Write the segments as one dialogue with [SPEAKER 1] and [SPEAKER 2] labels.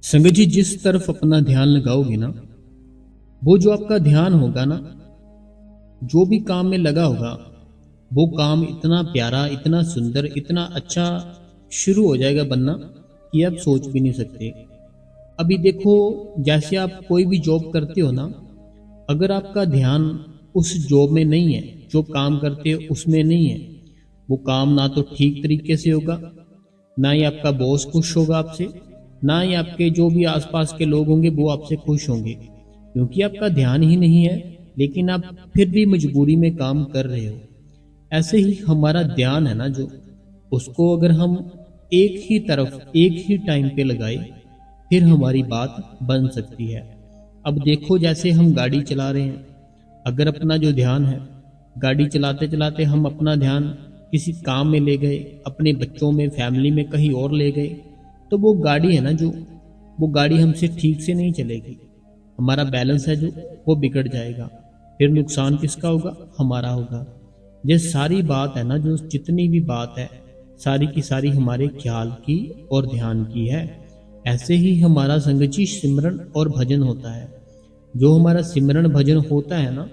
[SPEAKER 1] संगत जी, जिस तरफ अपना ध्यान लगाओगे ना, वो जो आपका ध्यान होगा ना, जो भी काम में लगा होगा, वो काम इतना प्यारा, इतना सुंदर, इतना अच्छा शुरू हो जाएगा बनना कि आप सोच भी नहीं सकते। अभी देखो, जैसे आप कोई भी जॉब करते हो ना, अगर आपका ध्यान उस जॉब में नहीं है, जो काम करते हो उसमें नहीं है, वो काम ना तो ठीक तरीके से होगा, ना ही आपका बॉस खुश होगा आपसे, ना ही आपके जो भी आसपास के लोग होंगे वो आपसे खुश होंगे, क्योंकि आपका ध्यान ही नहीं है। लेकिन आप फिर भी मजबूरी में काम कर रहे हो। ऐसे ही हमारा ध्यान है ना, जो उसको अगर हम एक ही तरफ एक ही टाइम पे लगाए, फिर हमारी बात बन सकती है। अब देखो, जैसे हम गाड़ी चला रहे हैं, अगर अपना जो ध्यान है, गाड़ी चलाते चलाते हम अपना ध्यान किसी काम में ले गए, अपने बच्चों में, फैमिली में कहीं और ले गए, तो वो गाड़ी है ना, जो वो गाड़ी हमसे ठीक से नहीं चलेगी। हमारा बैलेंस है जो, वो बिगड़ जाएगा। फिर नुकसान किसका होगा? हमारा होगा। ये सारी बात है ना, जो जितनी भी बात है, सारी की सारी हमारे ख्याल की और ध्यान की है। ऐसे ही हमारा संगति सिमरन और भजन होता है। जो हमारा सिमरन भजन होता है ना,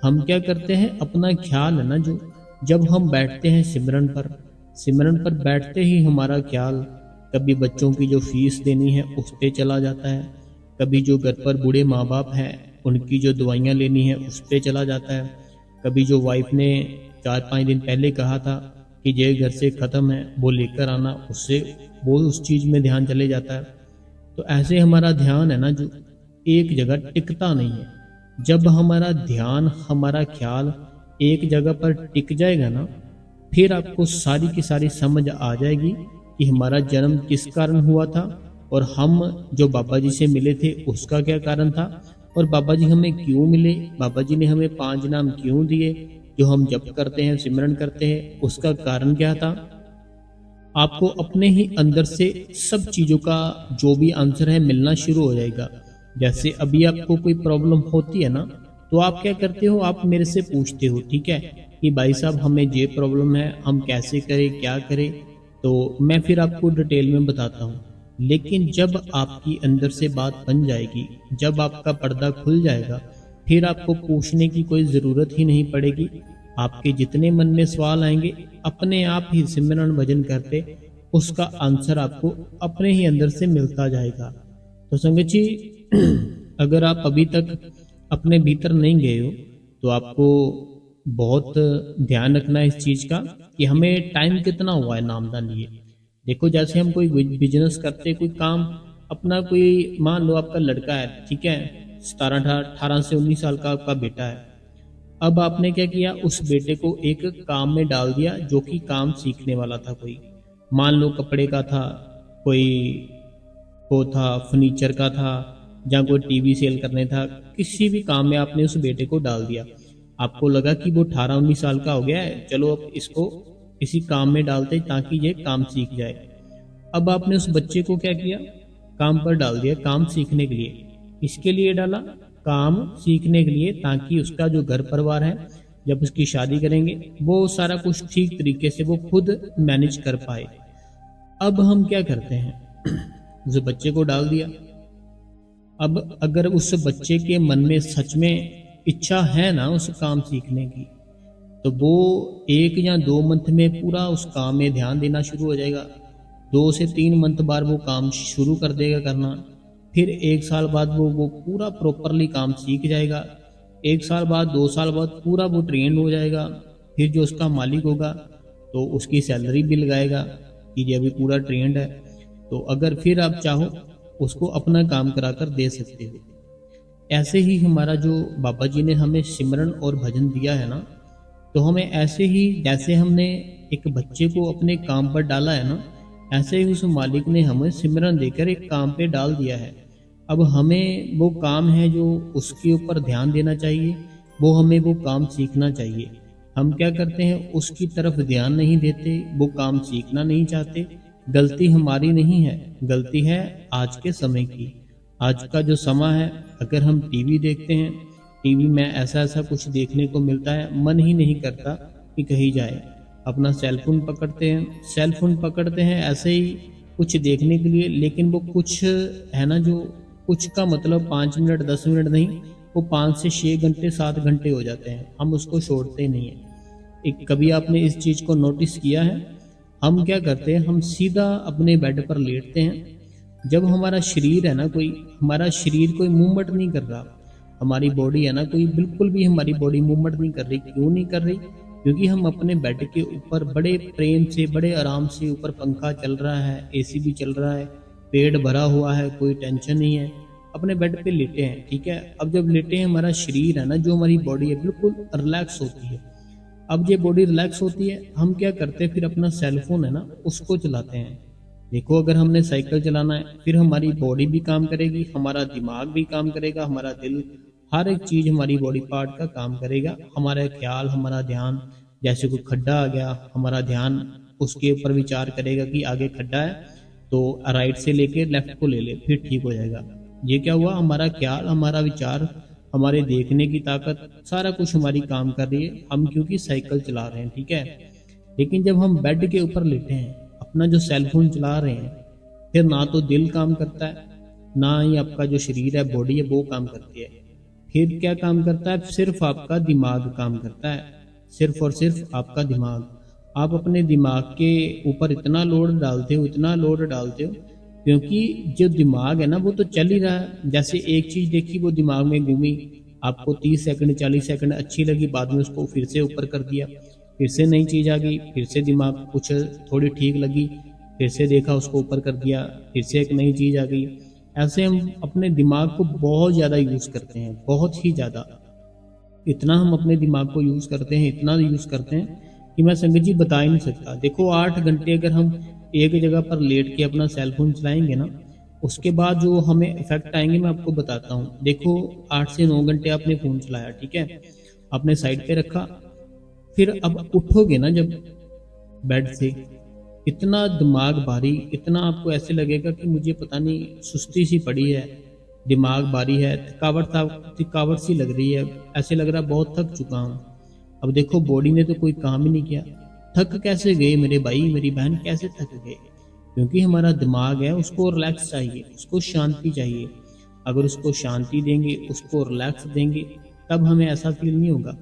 [SPEAKER 1] हम क्या करते हैं, अपना ख्याल है ना, जो जब हम बैठते हैं सिमरन पर बैठते ही हमारा ख्याल कभी बच्चों की जो फीस देनी है उस पे चला जाता है, कभी जो घर पर बूढ़े माँ बाप हैं उनकी जो दवाइयाँ लेनी है उस पे चला जाता है, कभी जो वाइफ ने 4-5 दिन पहले कहा था कि ये घर से ख़त्म है, वो लेकर आना, उससे वो उस चीज़ में ध्यान चले जाता है। तो ऐसे हमारा ध्यान है ना, जो एक जगह टिकता नहीं है। जब हमारा ध्यान, हमारा ख्याल एक जगह पर टिक जाएगा ना, फिर आपको सारी की सारी समझ आ जाएगी कि हमारा जन्म किस कारण हुआ था, और हम जो बाबा जी से मिले थे उसका क्या कारण था, और बाबा जी हमें क्यों मिले, बाबा जी ने हमें 5 नाम क्यों दिए, जो हम जप करते हैं, सिमरन करते हैं, उसका कारण क्या था। आपको अपने ही अंदर से सब चीज़ों का जो भी आंसर है मिलना शुरू हो जाएगा। जैसे अभी आपको कोई प्रॉब्लम होती है ना, तो आप क्या करते हो, आप मेरे से पूछते हो, ठीक है, कि भाई साहब हमें ये प्रॉब्लम है, हम कैसे करें, क्या करें। तो मैं फिर आपको डिटेल में बताता हूँ। लेकिन जब आपकी अंदर से बात बन जाएगी, जब आपका पर्दा खुल जाएगा, फिर आपको पूछने की कोई ज़रूरत ही नहीं पड़ेगी। आपके जितने मन में सवाल आएंगे, अपने आप ही सिमरन भजन करते उसका आंसर आपको अपने ही अंदर से मिलता जाएगा। तो संगत जी, अगर आप अभी तक अपने भीतर नहीं गए हो, तो आपको बहुत ध्यान रखना है इस चीज़ का कि हमें टाइम कितना हुआ है नामदान लिए। देखो, जैसे हम कोई बिजनेस करते, कोई काम अपना, कोई मान लो आपका लड़का है, ठीक है, 18 से 19 साल का आपका बेटा है। अब आपने क्या किया, उस बेटे को एक काम में डाल दिया जो कि काम सीखने वाला था। कोई मान लो कपड़े का था, कोई को था फर्नीचर का था, या कोई टीवी सेल करने था, किसी भी काम में आपने उस बेटे को डाल दिया। आपको लगा कि वो 18-19 साल का हो गया है, चलो अब इसको किसी काम में डालते ताकि ये काम सीख जाए। अब आपने उस बच्चे को क्या किया, काम पर डाल दिया, काम सीखने के लिए। इसके लिए डाला, काम सीखने के लिए, ताकि उसका जो घर परिवार है, जब उसकी शादी करेंगे, वो सारा कुछ ठीक तरीके से वो खुद मैनेज कर पाए। अब हम क्या करते हैं, उस बच्चे को डाल दिया। अब अगर उस बच्चे के मन में सच में इच्छा है ना उस काम सीखने की, तो वो 1 या 2 मंथ में पूरा उस काम में ध्यान देना शुरू हो जाएगा। 2 से 3 मंथ बाद वो काम शुरू कर देगा करना। फिर 1 साल बाद वो पूरा प्रॉपरली काम सीख जाएगा। 1 साल बाद, 2 साल बाद पूरा वो ट्रेंड हो जाएगा। फिर जो उसका मालिक होगा, तो उसकी सैलरी भी लगाएगा कि ये अभी पूरा ट्रेंड है। तो अगर फिर आप चाहो, उसको अपना काम कराकर दे सकते हो। ऐसे ही हमारा जो बाबा जी ने हमें सिमरन और भजन दिया है ना, तो हमें ऐसे ही, जैसे हमने एक बच्चे को अपने काम पर डाला है ना, ऐसे ही उस मालिक ने हमें सिमरन देकर एक काम पे डाल दिया है। अब हमें वो काम है जो उसके ऊपर ध्यान देना चाहिए, वो हमें वो काम सीखना चाहिए। हम क्या करते हैं, उसकी तरफ ध्यान नहीं देते, वो काम सीखना नहीं चाहते। गलती हमारी नहीं है, गलती है आज के समय की। आज का जो समय है, अगर हम टीवी देखते हैं, टीवी में ऐसा ऐसा कुछ देखने को मिलता है, मन ही नहीं करता कि कहीं जाए। अपना सेलफोन पकड़ते हैं, सेलफोन पकड़ते हैं, ऐसे ही कुछ देखने के लिए, लेकिन वो कुछ है ना, जो कुछ का मतलब 5 मिनट 10 मिनट नहीं, वो 5 से 6 घंटे 7 घंटे हो जाते हैं, हम उसको छोड़ते नहीं हैं। एक कभी आपने इस चीज़ को नोटिस किया है? हम क्या करते हैं, हम सीधा अपने बेड पर लेटते हैं। जब हमारा शरीर है ना, कोई हमारा शरीर कोई मूवमेंट नहीं कर रहा, हमारी बॉडी है ना, कोई बिल्कुल भी हमारी बॉडी मूवमेंट नहीं कर रही। क्यों नहीं कर रही? क्योंकि हम अपने बेड के ऊपर बड़े प्रेम से, बड़े आराम से, ऊपर पंखा चल रहा है, एसी भी चल रहा है, पेट भरा हुआ है, कोई टेंशन नहीं है, अपने बेड पे लेटे हैं। ठीक है, अब जब लेटे हैं, हमारा शरीर है ना, जो हमारी बॉडी है, बिल्कुल रिलैक्स होती है। अब ये बॉडी रिलैक्स होती है, हम क्या करते हैं, फिर अपना सेलफोन है ना, उसको चलाते हैं। देखो, अगर हमने साइकिल चलाना है, फिर हमारी बॉडी भी काम करेगी, हमारा दिमाग भी काम करेगा, हमारा दिल, हर एक चीज हमारी बॉडी पार्ट का काम करेगा। हमारा ख्याल, हमारा ध्यान, जैसे कोई खड्डा आ गया, हमारा ध्यान उसके ऊपर विचार करेगा कि आगे खड्डा है, तो राइट से लेके लेफ्ट को ले ले, फिर ठीक हो जाएगा। ये क्या हुआ, हमारा ख्याल, हमारा विचार, हमारे देखने की ताकत, सारा कुछ हमारी काम कर रही है, हम क्योंकि साइकिल चला रहे हैं। ठीक है, लेकिन जब हम बेड के ऊपर लेटे हैं, अपना जो सेलफोन चला रहे हैं, फिर ना तो दिल काम करता है, ना ही आपका जो शरीर है, बॉडी है, वो काम करती है। फिर क्या काम करता है, सिर्फ आपका दिमाग काम करता है, सिर्फ और सिर्फ आपका दिमाग। आप अपने दिमाग के ऊपर इतना लोड डालते हो, इतना लोड डालते हो, क्योंकि जो दिमाग है ना, वो तो चल ही रहा है। जैसे एक चीज देखी, वो दिमाग में घूमी, आपको 30 सेकंड 40 सेकंड अच्छी लगी, बाद में उसको फिर से ऊपर कर दिया, फिर से नई चीज आ गई, फिर से दिमाग कुछ थोड़ी ठीक लगी, फिर से देखा, उसको ऊपर कर दिया, फिर से एक नई चीज आ गई। ऐसे हम अपने दिमाग को बहुत ज़्यादा यूज़ करते हैं, बहुत ही ज़्यादा। इतना हम अपने दिमाग को यूज़ करते हैं, इतना यूज़ करते हैं कि मैं संगत जी बता ही नहीं सकता। देखो, 8 घंटे अगर हम एक जगह पर लेट के अपना सेलफोन चलाएंगे ना, उसके बाद जो हमें इफेक्ट आएंगे, मैं आपको बताता हूँ। देखो, 8 से 9 घंटे आपने फ़ोन चलाया, ठीक है, आपने साइड पे रखा, फिर अब उठोगे ना जब बेड से, इतना दिमाग भारी, इतना आपको ऐसे लगेगा कि मुझे पता नहीं सुस्ती सी पड़ी है, दिमाग भारी है, थकावट सी लग रही है, ऐसे लग रहा बहुत थक चुका हूँ। अब देखो, बॉडी ने तो कोई काम ही नहीं किया। थक कैसे गए मेरे भाई, मेरी बहन, कैसे थक गए? क्योंकि हमारा दिमाग है, उसको रिलैक्स चाहिए, उसको शांति चाहिए। अगर उसको शांति देंगे, उसको रिलैक्स देंगे, तब हमें ऐसा फील नहीं होगा।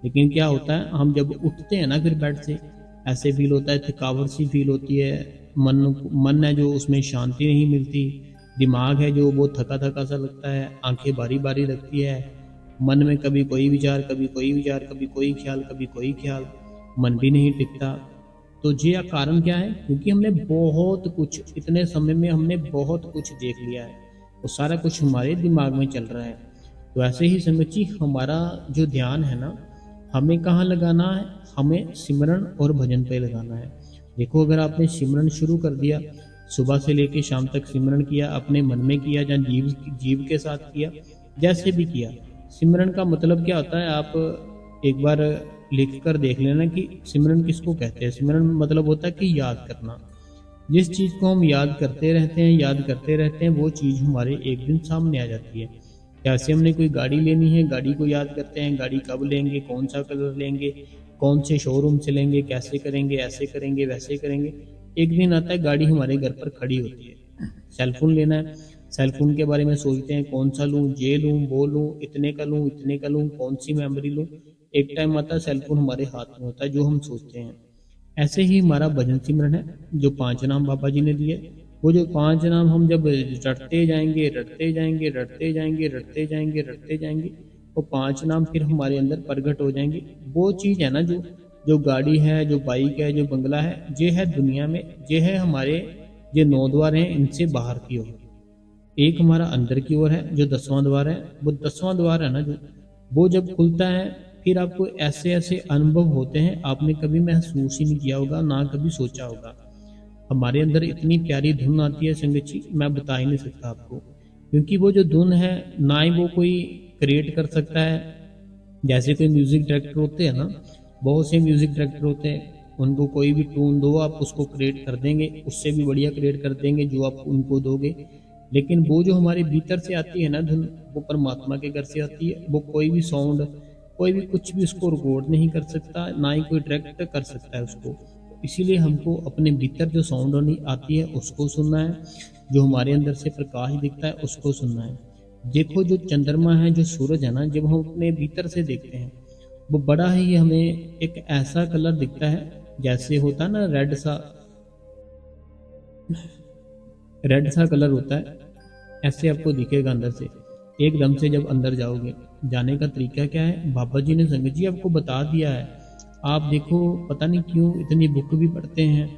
[SPEAKER 1] लेकिन क्या होता है, हम जब उठते हैं ना फिर बेड से, ऐसे फील होता है, थकावट सी फील होती है, मन है जो, उसमें शांति नहीं मिलती, दिमाग है जो वो थका थका सा लगता है, आंखें बारी बारी लगती है, मन में कभी कोई विचार, कभी कोई विचार, कभी कोई ख्याल, कभी कोई ख्याल, मन भी नहीं टिकता। तो ये कारण क्या है? क्योंकि हमने बहुत कुछ, इतने समय में हमने बहुत कुछ देख लिया है, वो सारा कुछ हमारे दिमाग में चल रहा है। तो ऐसे ही संगत जी, हमारा जो ध्यान है ना, हमें कहाँ लगाना है? हमें सिमरन और भजन पे लगाना है। देखो, अगर आपने सिमरन शुरू कर दिया, सुबह से लेके शाम तक सिमरन किया, अपने मन में किया या जीव के साथ किया, जैसे भी किया। सिमरन का मतलब क्या होता है, आप एक बार लिख कर देख लेना कि सिमरन किसको कहते हैं। सिमरन मतलब होता है कि याद करना। जिस चीज़ को हम याद करते रहते हैं, याद करते रहते हैं, वो चीज़ हमारे एक दिन सामने आ जाती है। जैसे हमने कोई गाड़ी लेनी है, गाड़ी को याद करते हैं, गाड़ी कब लेंगे, कौन सा कलर लेंगे, कौन से शोरूम से लेंगे, कैसे करेंगे, ऐसे करेंगे, वैसे करेंगे। एक दिन आता है, गाड़ी हमारे घर पर खड़ी होती है। सेलफोन लेना है, सेलफोन के बारे में सोचते हैं, कौन सा लूँ, ये लूँ, वो लूँ, इतने का लूँ, इतने का लूँ, कौन सी मेमोरी लूँ। एक टाइम आता है, सेलफोन हमारे हाथ में होता है, जो हम सोचते हैं। ऐसे ही हमारा भजन सिमरन है, जो 5 नाम बाबा जी ने दिए। वो जो 5 नाम हम जब रटते जाएंगे, रटते जाएंगे, रटते जाएंगे, रटते जाएंगे, रटते जाएंगे, वो 5 नाम फिर हमारे अंदर प्रकट हो जाएंगे। वो चीज़ है ना, जो जो गाड़ी है, जो बाइक है, जो बंगला है, ये है दुनिया में, ये है हमारे, ये 9 द्वार हैं, इनसे बाहर की ओर। एक हमारा अंदर की ओर है, जो 10वां द्वार है। वो 10वां द्वार है ना, जो वो जब खुलता है, फिर आपको ऐसे ऐसे अनुभव होते हैं, आपने कभी महसूस ही नहीं किया होगा, ना कभी सोचा होगा। हमारे अंदर इतनी प्यारी धुन आती है संगत जी, मैं बता ही नहीं सकता आपको। क्योंकि वो जो धुन है, ना ही वो कोई क्रिएट कर सकता है। जैसे कोई म्यूजिक डायरेक्टर होते हैं ना, बहुत से म्यूजिक डायरेक्टर होते हैं, उनको कोई भी टून दो, आप उसको क्रिएट कर देंगे, उससे भी बढ़िया क्रिएट कर देंगे जो आप उनको दोगे। लेकिन वो जो हमारे भीतर से आती है ना धुन, वो परमात्मा के घर से आती है। वो कोई भी साउंड, कोई भी कुछ भी उसको रिकॉर्ड नहीं कर सकता, ना ही कोई डायरेक्ट कर सकता है उसको। इसीलिए हमको अपने भीतर जो साउंड होनी आती है उसको सुनना है, जो हमारे अंदर से प्रकाश दिखता है उसको सुनना है। देखो जो चंद्रमा है, जो सूरज है ना, जब हम अपने भीतर से देखते हैं वो बड़ा ही हमें एक ऐसा कलर दिखता है, जैसे होता है ना रेड सा कलर होता है, ऐसे आपको दिखेगा अंदर से। एकदम से जब अंदर जाओगे, जाने का तरीका क्या है, बाबा जी ने संगत जी आपको बता दिया है। आप देखो पता नहीं क्यों इतनी बुक भी पढ़ते हैं,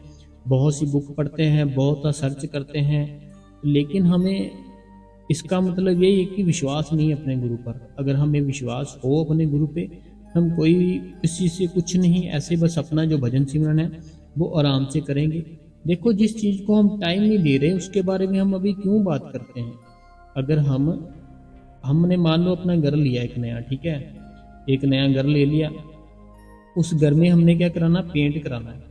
[SPEAKER 1] बहुत सी बुक पढ़ते हैं, बहुत सा सर्च करते हैं, लेकिन हमें इसका मतलब यही है कि विश्वास नहीं है अपने गुरु पर। अगर हमें विश्वास हो अपने गुरु पे, हम कोई किसी से कुछ नहीं, ऐसे बस अपना जो भजन सिमरन है वो आराम से करेंगे। देखो जिस चीज़ को हम टाइम नहीं दे रहे उसके बारे में हम अभी क्यों बात करते हैं। अगर हमने मान लो अपना घर लिया एक नया, ठीक है, एक नया घर ले लिया, उस घर में हमने क्या कराना, पेंट कराना है।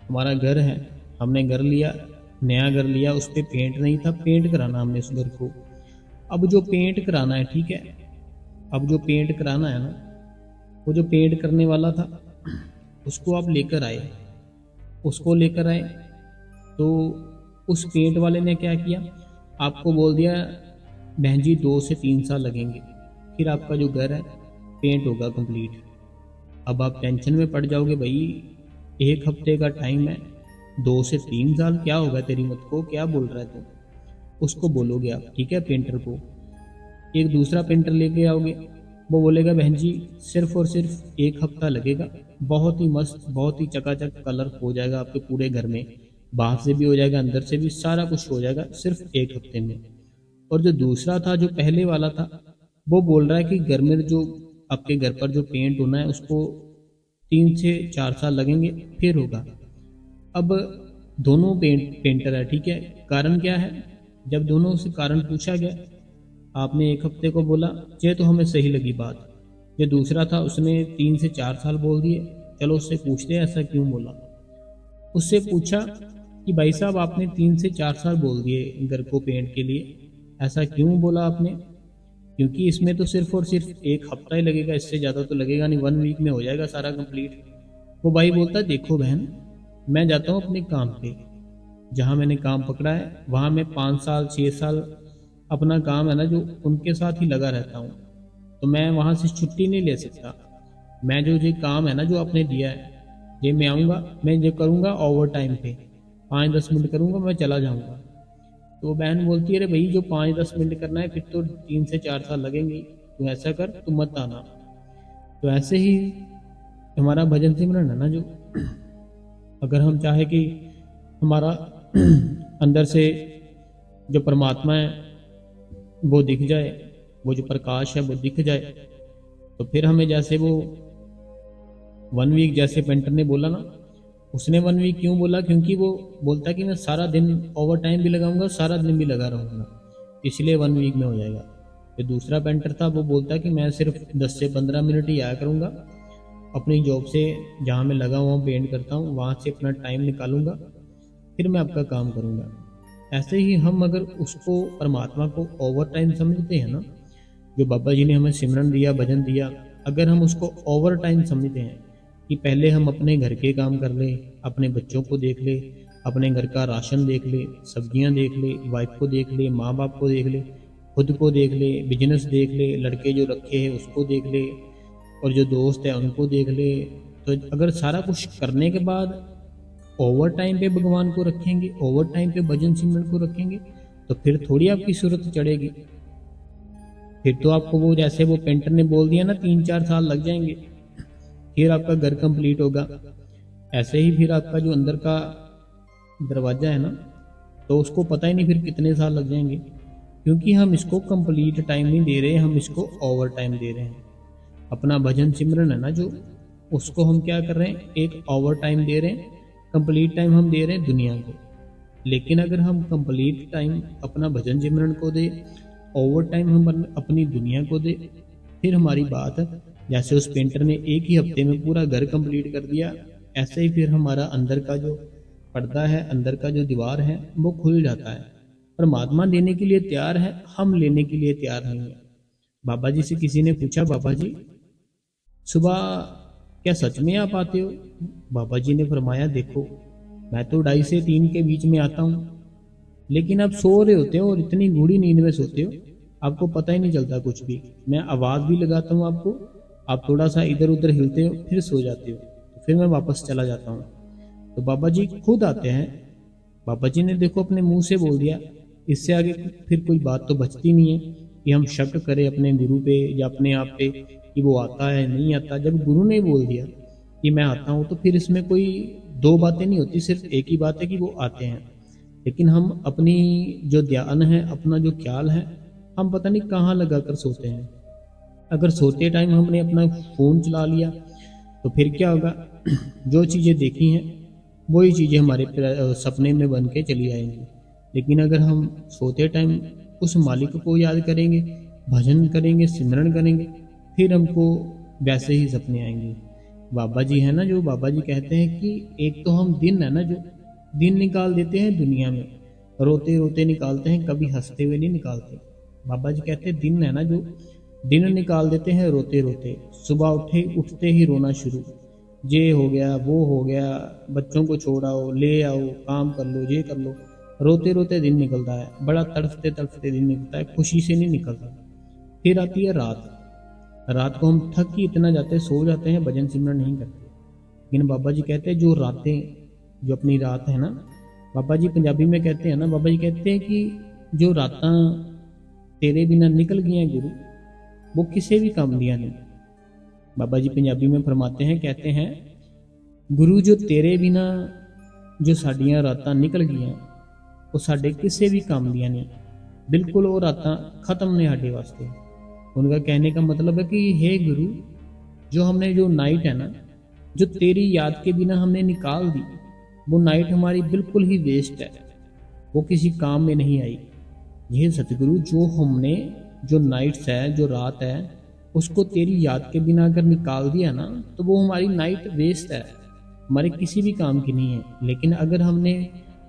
[SPEAKER 1] हमारा घर है, हमने घर लिया, नया घर लिया, उस पर पेंट नहीं था, पेंट कराना हमने उस घर को। अब जो पेंट कराना है, ठीक है, अब जो पेंट कराना है ना, वो जो पेंट करने वाला था उसको आप लेकर आए, उसको लेकर आए तो उस पेंट वाले ने क्या किया, आपको बोल दिया बहन जी 2 से 3 साल लगेंगे, फिर आपका जो घर है पेंट होगा कंप्लीट। अब आप टेंशन में पड़ जाओगे, भाई 1 हफ्ते का टाइम है, 2 से 3 साल क्या होगा, तेरी मत को क्या बोल रहा है तू, उसको बोलोगे आप, ठीक है। पेंटर को एक दूसरा पेंटर लेके आओगे, वो बोलेगा बहन जी सिर्फ और सिर्फ 1 हफ्ता लगेगा, बहुत ही मस्त, बहुत ही चकाचक कलर हो जाएगा आपके पूरे घर में, बाहर से भी हो जाएगा, अंदर से भी, सारा कुछ हो जाएगा सिर्फ 1 हफ्ते में। और जो दूसरा था, जो पहले वाला था, वो बोल रहा है कि घर में जो आपके घर पर जो पेंट होना है उसको 3 से 4 साल लगेंगे, फिर होगा। अब दोनों पेंटर है, ठीक है, कारण क्या है, जब दोनों से कारण पूछा गया, आपने 1 हफ्ते को बोला, ये तो हमें सही लगी बात। जो दूसरा था उसने 3 से 4 साल बोल दिए, चलो उससे पूछते हैं ऐसा क्यों बोला। उससे पूछा कि भाई साहब आपने 3 से 4 साल बोल दिए घर को पेंट के लिए, ऐसा क्यों बोला आपने, क्योंकि इसमें तो सिर्फ और सिर्फ 1 हफ्ता ही लगेगा, इससे ज़्यादा तो लगेगा नहीं, 1 वीक में हो जाएगा सारा कंप्लीट। वो भाई बोलता देखो बहन, मैं जाता हूँ अपने काम पे, जहाँ मैंने काम पकड़ा है वहाँ मैं 5 साल 6 साल अपना काम है ना जो उनके साथ ही लगा रहता हूँ, तो मैं वहाँ से छुट्टी नहीं ले सकता। मैं जो ये काम है ना जो आपने दिया है, ये मैं आऊँगा, मैं ये करूँगा ओवर टाइम पे, 5-10 मिनट करूँगा, मैं चला जाऊँगा। तो वो बहन बोलती है अरे भाई जो 5-10 मिनट करना है फिर तो 3 से 4 साल लगेंगे, तू ऐसा कर, तू मत आना। तो ऐसे ही हमारा भजन सिमरन है ना जो, अगर हम चाहे कि हमारा अंदर से जो परमात्मा है वो दिख जाए, वो जो प्रकाश है वो दिख जाए, तो फिर हमें जैसे वो 1 वीक जैसे पेंटर ने बोला ना, उसने 1 वीक क्यों बोला, क्योंकि वो बोलता कि मैं सारा दिन ओवर टाइम भी लगाऊंगा, सारा दिन भी लगा रहूंगा, इसलिए 1 वीक में हो जाएगा। फिर दूसरा पेंटर था, वो बोलता कि मैं सिर्फ 10 से 15 मिनट ही आया करूंगा, अपनी जॉब से जहाँ मैं लगा हुआ पेंट करता हूँ वहाँ से अपना टाइम निकालूंगा, फिर मैं आपका काम करूँगा। ऐसे ही हम अगर उसको परमात्मा को ओवर टाइम समझते हैं ना, जो बाबा जी ने हमें सिमरन दिया, भजन दिया, अगर हम उसको ओवर टाइम समझते हैं कि पहले हम अपने घर के काम कर ले, अपने बच्चों को देख ले, अपने घर का राशन देख ले, सब्जियां देख ले, वाइफ को देख ले, माँ बाप को देख ले, खुद को देख ले, बिजनेस देख ले, लड़के जो रखे हैं उसको देख ले, और जो दोस्त है उनको देख ले। तो अगर सारा कुछ करने के बाद ओवर टाइम पे भगवान को रखेंगे, ओवर टाइम पे भजन सिमरन को रखेंगे, तो फिर थोड़ी आपकी सूरत चढ़ेगी। फिर तो आपको वो जैसे वो पेंटर ने बोल दिया ना 3-4 साल लग जाएंगे, फिर आपका घर कंप्लीट होगा। ऐसे ही फिर आपका जो अंदर का दरवाजा है ना, तो उसको पता ही नहीं फिर कितने साल लग जाएंगे, क्योंकि हम इसको कंप्लीट टाइम नहीं दे रहे, हम इसको ओवर टाइम दे रहे हैं। अपना भजन सिमरन है ना जो, उसको हम क्या कर रहे हैं, एक ओवर टाइम दे रहे हैं, कंप्लीट टाइम हम दे रहे हैं दुनिया को। लेकिन अगर हम कंप्लीट टाइम अपना भजन सिमरन को दे, ओवर टाइम हम अपनी दुनिया को दे, फिर हमारी बात है, जैसे उस पेंटर ने 1 ही हफ्ते में पूरा घर कंप्लीट कर दिया, ऐसे ही फिर हमारा अंदर का जो पर्दा है, अंदर का जो दीवार है वो खुल जाता है। परमात्मा देने के लिए तैयार है, हम लेने के लिए तैयार नहीं है। बाबा जी से किसी ने पूछा, बाबा जी सुबह क्या सच में आप आते हो? बाबा जी ने फरमाया, देखो मैं तो 2:30 से 3 के बीच में आता हूँ, लेकिन आप सो रहे होते हो और इतनी गूढ़ी नींद में सोते हो, आपको पता ही नहीं चलता कुछ भी। मैं आवाज़ भी लगाता हूँ आपको, आप थोड़ा सा इधर उधर हिलते हो, फिर सो जाते हो, तो फिर मैं वापस चला जाता हूँ। तो बाबा जी खुद आते हैं। बाबा जी ने देखो अपने मुंह से बोल दिया, इससे आगे फिर कोई बात तो बचती नहीं है कि हम शक करें अपने गुरु पे या अपने आप पे कि वो आता है नहीं आता। जब गुरु ने बोल दिया कि मैं आता हूँ, तो फिर इसमें कोई दो बातें नहीं होती, सिर्फ एक ही बात है कि वो आते हैं। लेकिन हम अपनी जो ध्यान है, अपना जो ख्याल है, हम पता नहीं कहाँ लगा कर सोते हैं। अगर सोते टाइम हमने अपना फ़ोन चला लिया तो फिर क्या होगा, जो चीज़ें देखी हैं वही चीज़ें हमारे सपने में बन के चली आएंगी। लेकिन अगर हम सोते टाइम उस मालिक को याद करेंगे, भजन करेंगे, सिमरन करेंगे, फिर हमको वैसे ही सपने आएंगे। बाबा जी है ना, जो बाबा जी कहते हैं कि एक तो हम दिन है ना, जो दिन निकाल देते हैं दुनिया में, रोते रोते निकालते हैं, कभी हंसते हुए नहीं निकालते। बाबा जी कहते हैं दिन है ना, जो दिन निकाल देते हैं रोते रोते, सुबह उठते ही रोना शुरू, ये हो गया वो हो गया, बच्चों को छोड़ाओ, ले आओ, काम कर लो, ये कर लो। रोते रोते दिन निकलता है, बड़ा तड़फते तड़फते दिन निकलता है, खुशी से नहीं निकलता। फिर आती है रात। रात को हम थक ही इतना जाते हैं, सो जाते हैं, भजन सिमरन नहीं करते। लेकिन बाबा जी कहते हैं जो रातें, जो अपनी रात है ना, बाबा जी पंजाबी में कहते हैं ना, बाबा जी कहते हैं कि जो रातां तेरे बिना निकल गई गुरु, वो किसी भी काम दिया नहीं। बाबा जी पंजाबी में फरमाते हैं, कहते हैं, गुरु जो तेरे बिना जो साडियां रातां निकल गई, वो साडे किसी भी काम दिया नहीं, बिल्कुल वो रातां खत्म ने साडे वास्ते। उनका कहने का मतलब है कि हे गुरु, जो हमने जो नाइट है ना, जो तेरी याद के बिना हमने निकाल दी, वो नाइट हमारी बिल्कुल ही वेस्ट है, वो किसी काम में नहीं आई। ये सतगुरु, जो हमने जो नाइट्स है, जो रात है, उसको तेरी याद के बिना अगर निकाल दिया ना, तो वो हमारी नाइट वेस्ट है, हमारे किसी भी काम की नहीं है। लेकिन अगर हमने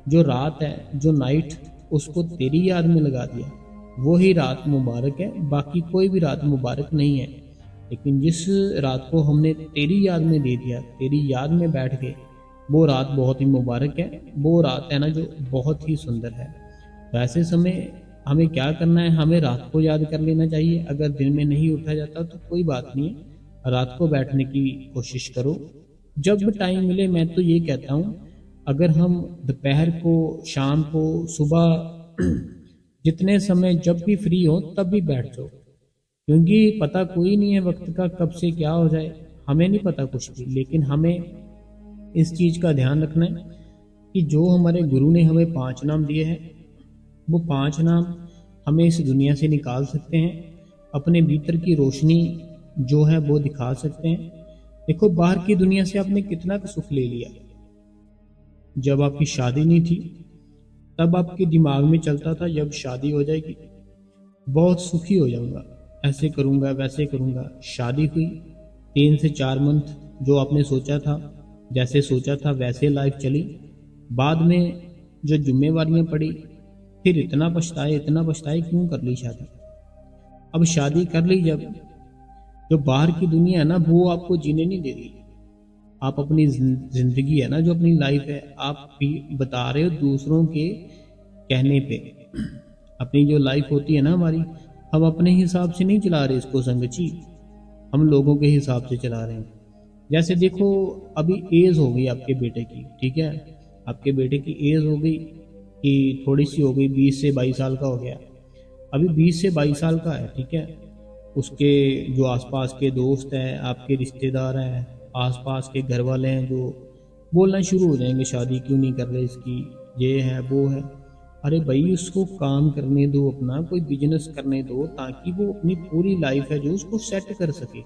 [SPEAKER 1] जो रात है, जो नाइट, उसको तेरी याद में लगा दिया, वो ही रात मुबारक है, बाकी कोई भी रात मुबारक नहीं है। लेकिन जिस रात को हमने तेरी याद में दे दिया, तेरी याद में बैठ गए, वो रात बहुत ही मुबारक है, वो रात है ना जो बहुत ही सुंदर है। वैसे समय हमें क्या करना है, हमें रात को याद कर लेना चाहिए। अगर दिन में नहीं उठा जाता तो कोई बात नहीं है, रात को बैठने की कोशिश करो जब टाइम मिले। मैं तो ये कहता हूँ, अगर हम दोपहर को, शाम को, सुबह जितने समय जब भी फ्री हो तब भी बैठ जाओ, क्योंकि पता कोई नहीं है वक्त का, कब से क्या हो जाए, हमें नहीं पता कुछ भी। लेकिन हमें इस चीज़ का ध्यान रखना है कि जो हमारे गुरु ने हमें 5 नाम दिए हैं, वो 5 नाम हमें इस दुनिया से निकाल सकते हैं, अपने भीतर की रोशनी जो है वो दिखा सकते हैं। देखो बाहर की दुनिया से आपने कितना सुख ले लिया। जब आपकी शादी नहीं थी तब आपके दिमाग में चलता था जब शादी हो जाएगी बहुत सुखी हो जाऊंगा, ऐसे करूंगा वैसे करूंगा। शादी हुई, 3 से 4 मंथ जो आपने सोचा था, जैसे सोचा था वैसे लाइफ चली। बाद में जो जिम्मेवारियां पड़ी, फिर इतना पछताए क्यों कर ली शादी। अब शादी कर ली, जब जो बाहर की दुनिया है ना, वो आपको जीने नहीं दे रही। आप अपनी जिंदगी है ना, जो अपनी लाइफ है, आप भी बता रहे हो दूसरों के कहने पे। अपनी जो लाइफ होती है ना हमारी, हम अपने हिसाब से नहीं चला रहे इसको संगची, हम लोगों के हिसाब से चला रहे हैं। जैसे देखो अभी एज हो गई आपके बेटे की, ठीक है, आपके बेटे की एज हो गई कि थोड़ी सी हो गई, 20 से 22 साल का हो गया। अभी 20 से 22 साल का है, ठीक है, उसके जो आसपास के दोस्त हैं, आपके रिश्तेदार हैं, आसपास के घर वाले हैं, जो बोलना शुरू हो जाएंगे शादी क्यों नहीं कर रहे इसकी, ये है वो है। अरे भाई उसको काम करने दो, अपना कोई बिजनेस करने दो, ताकि वो अपनी पूरी लाइफ है जो उसको सेट कर सके।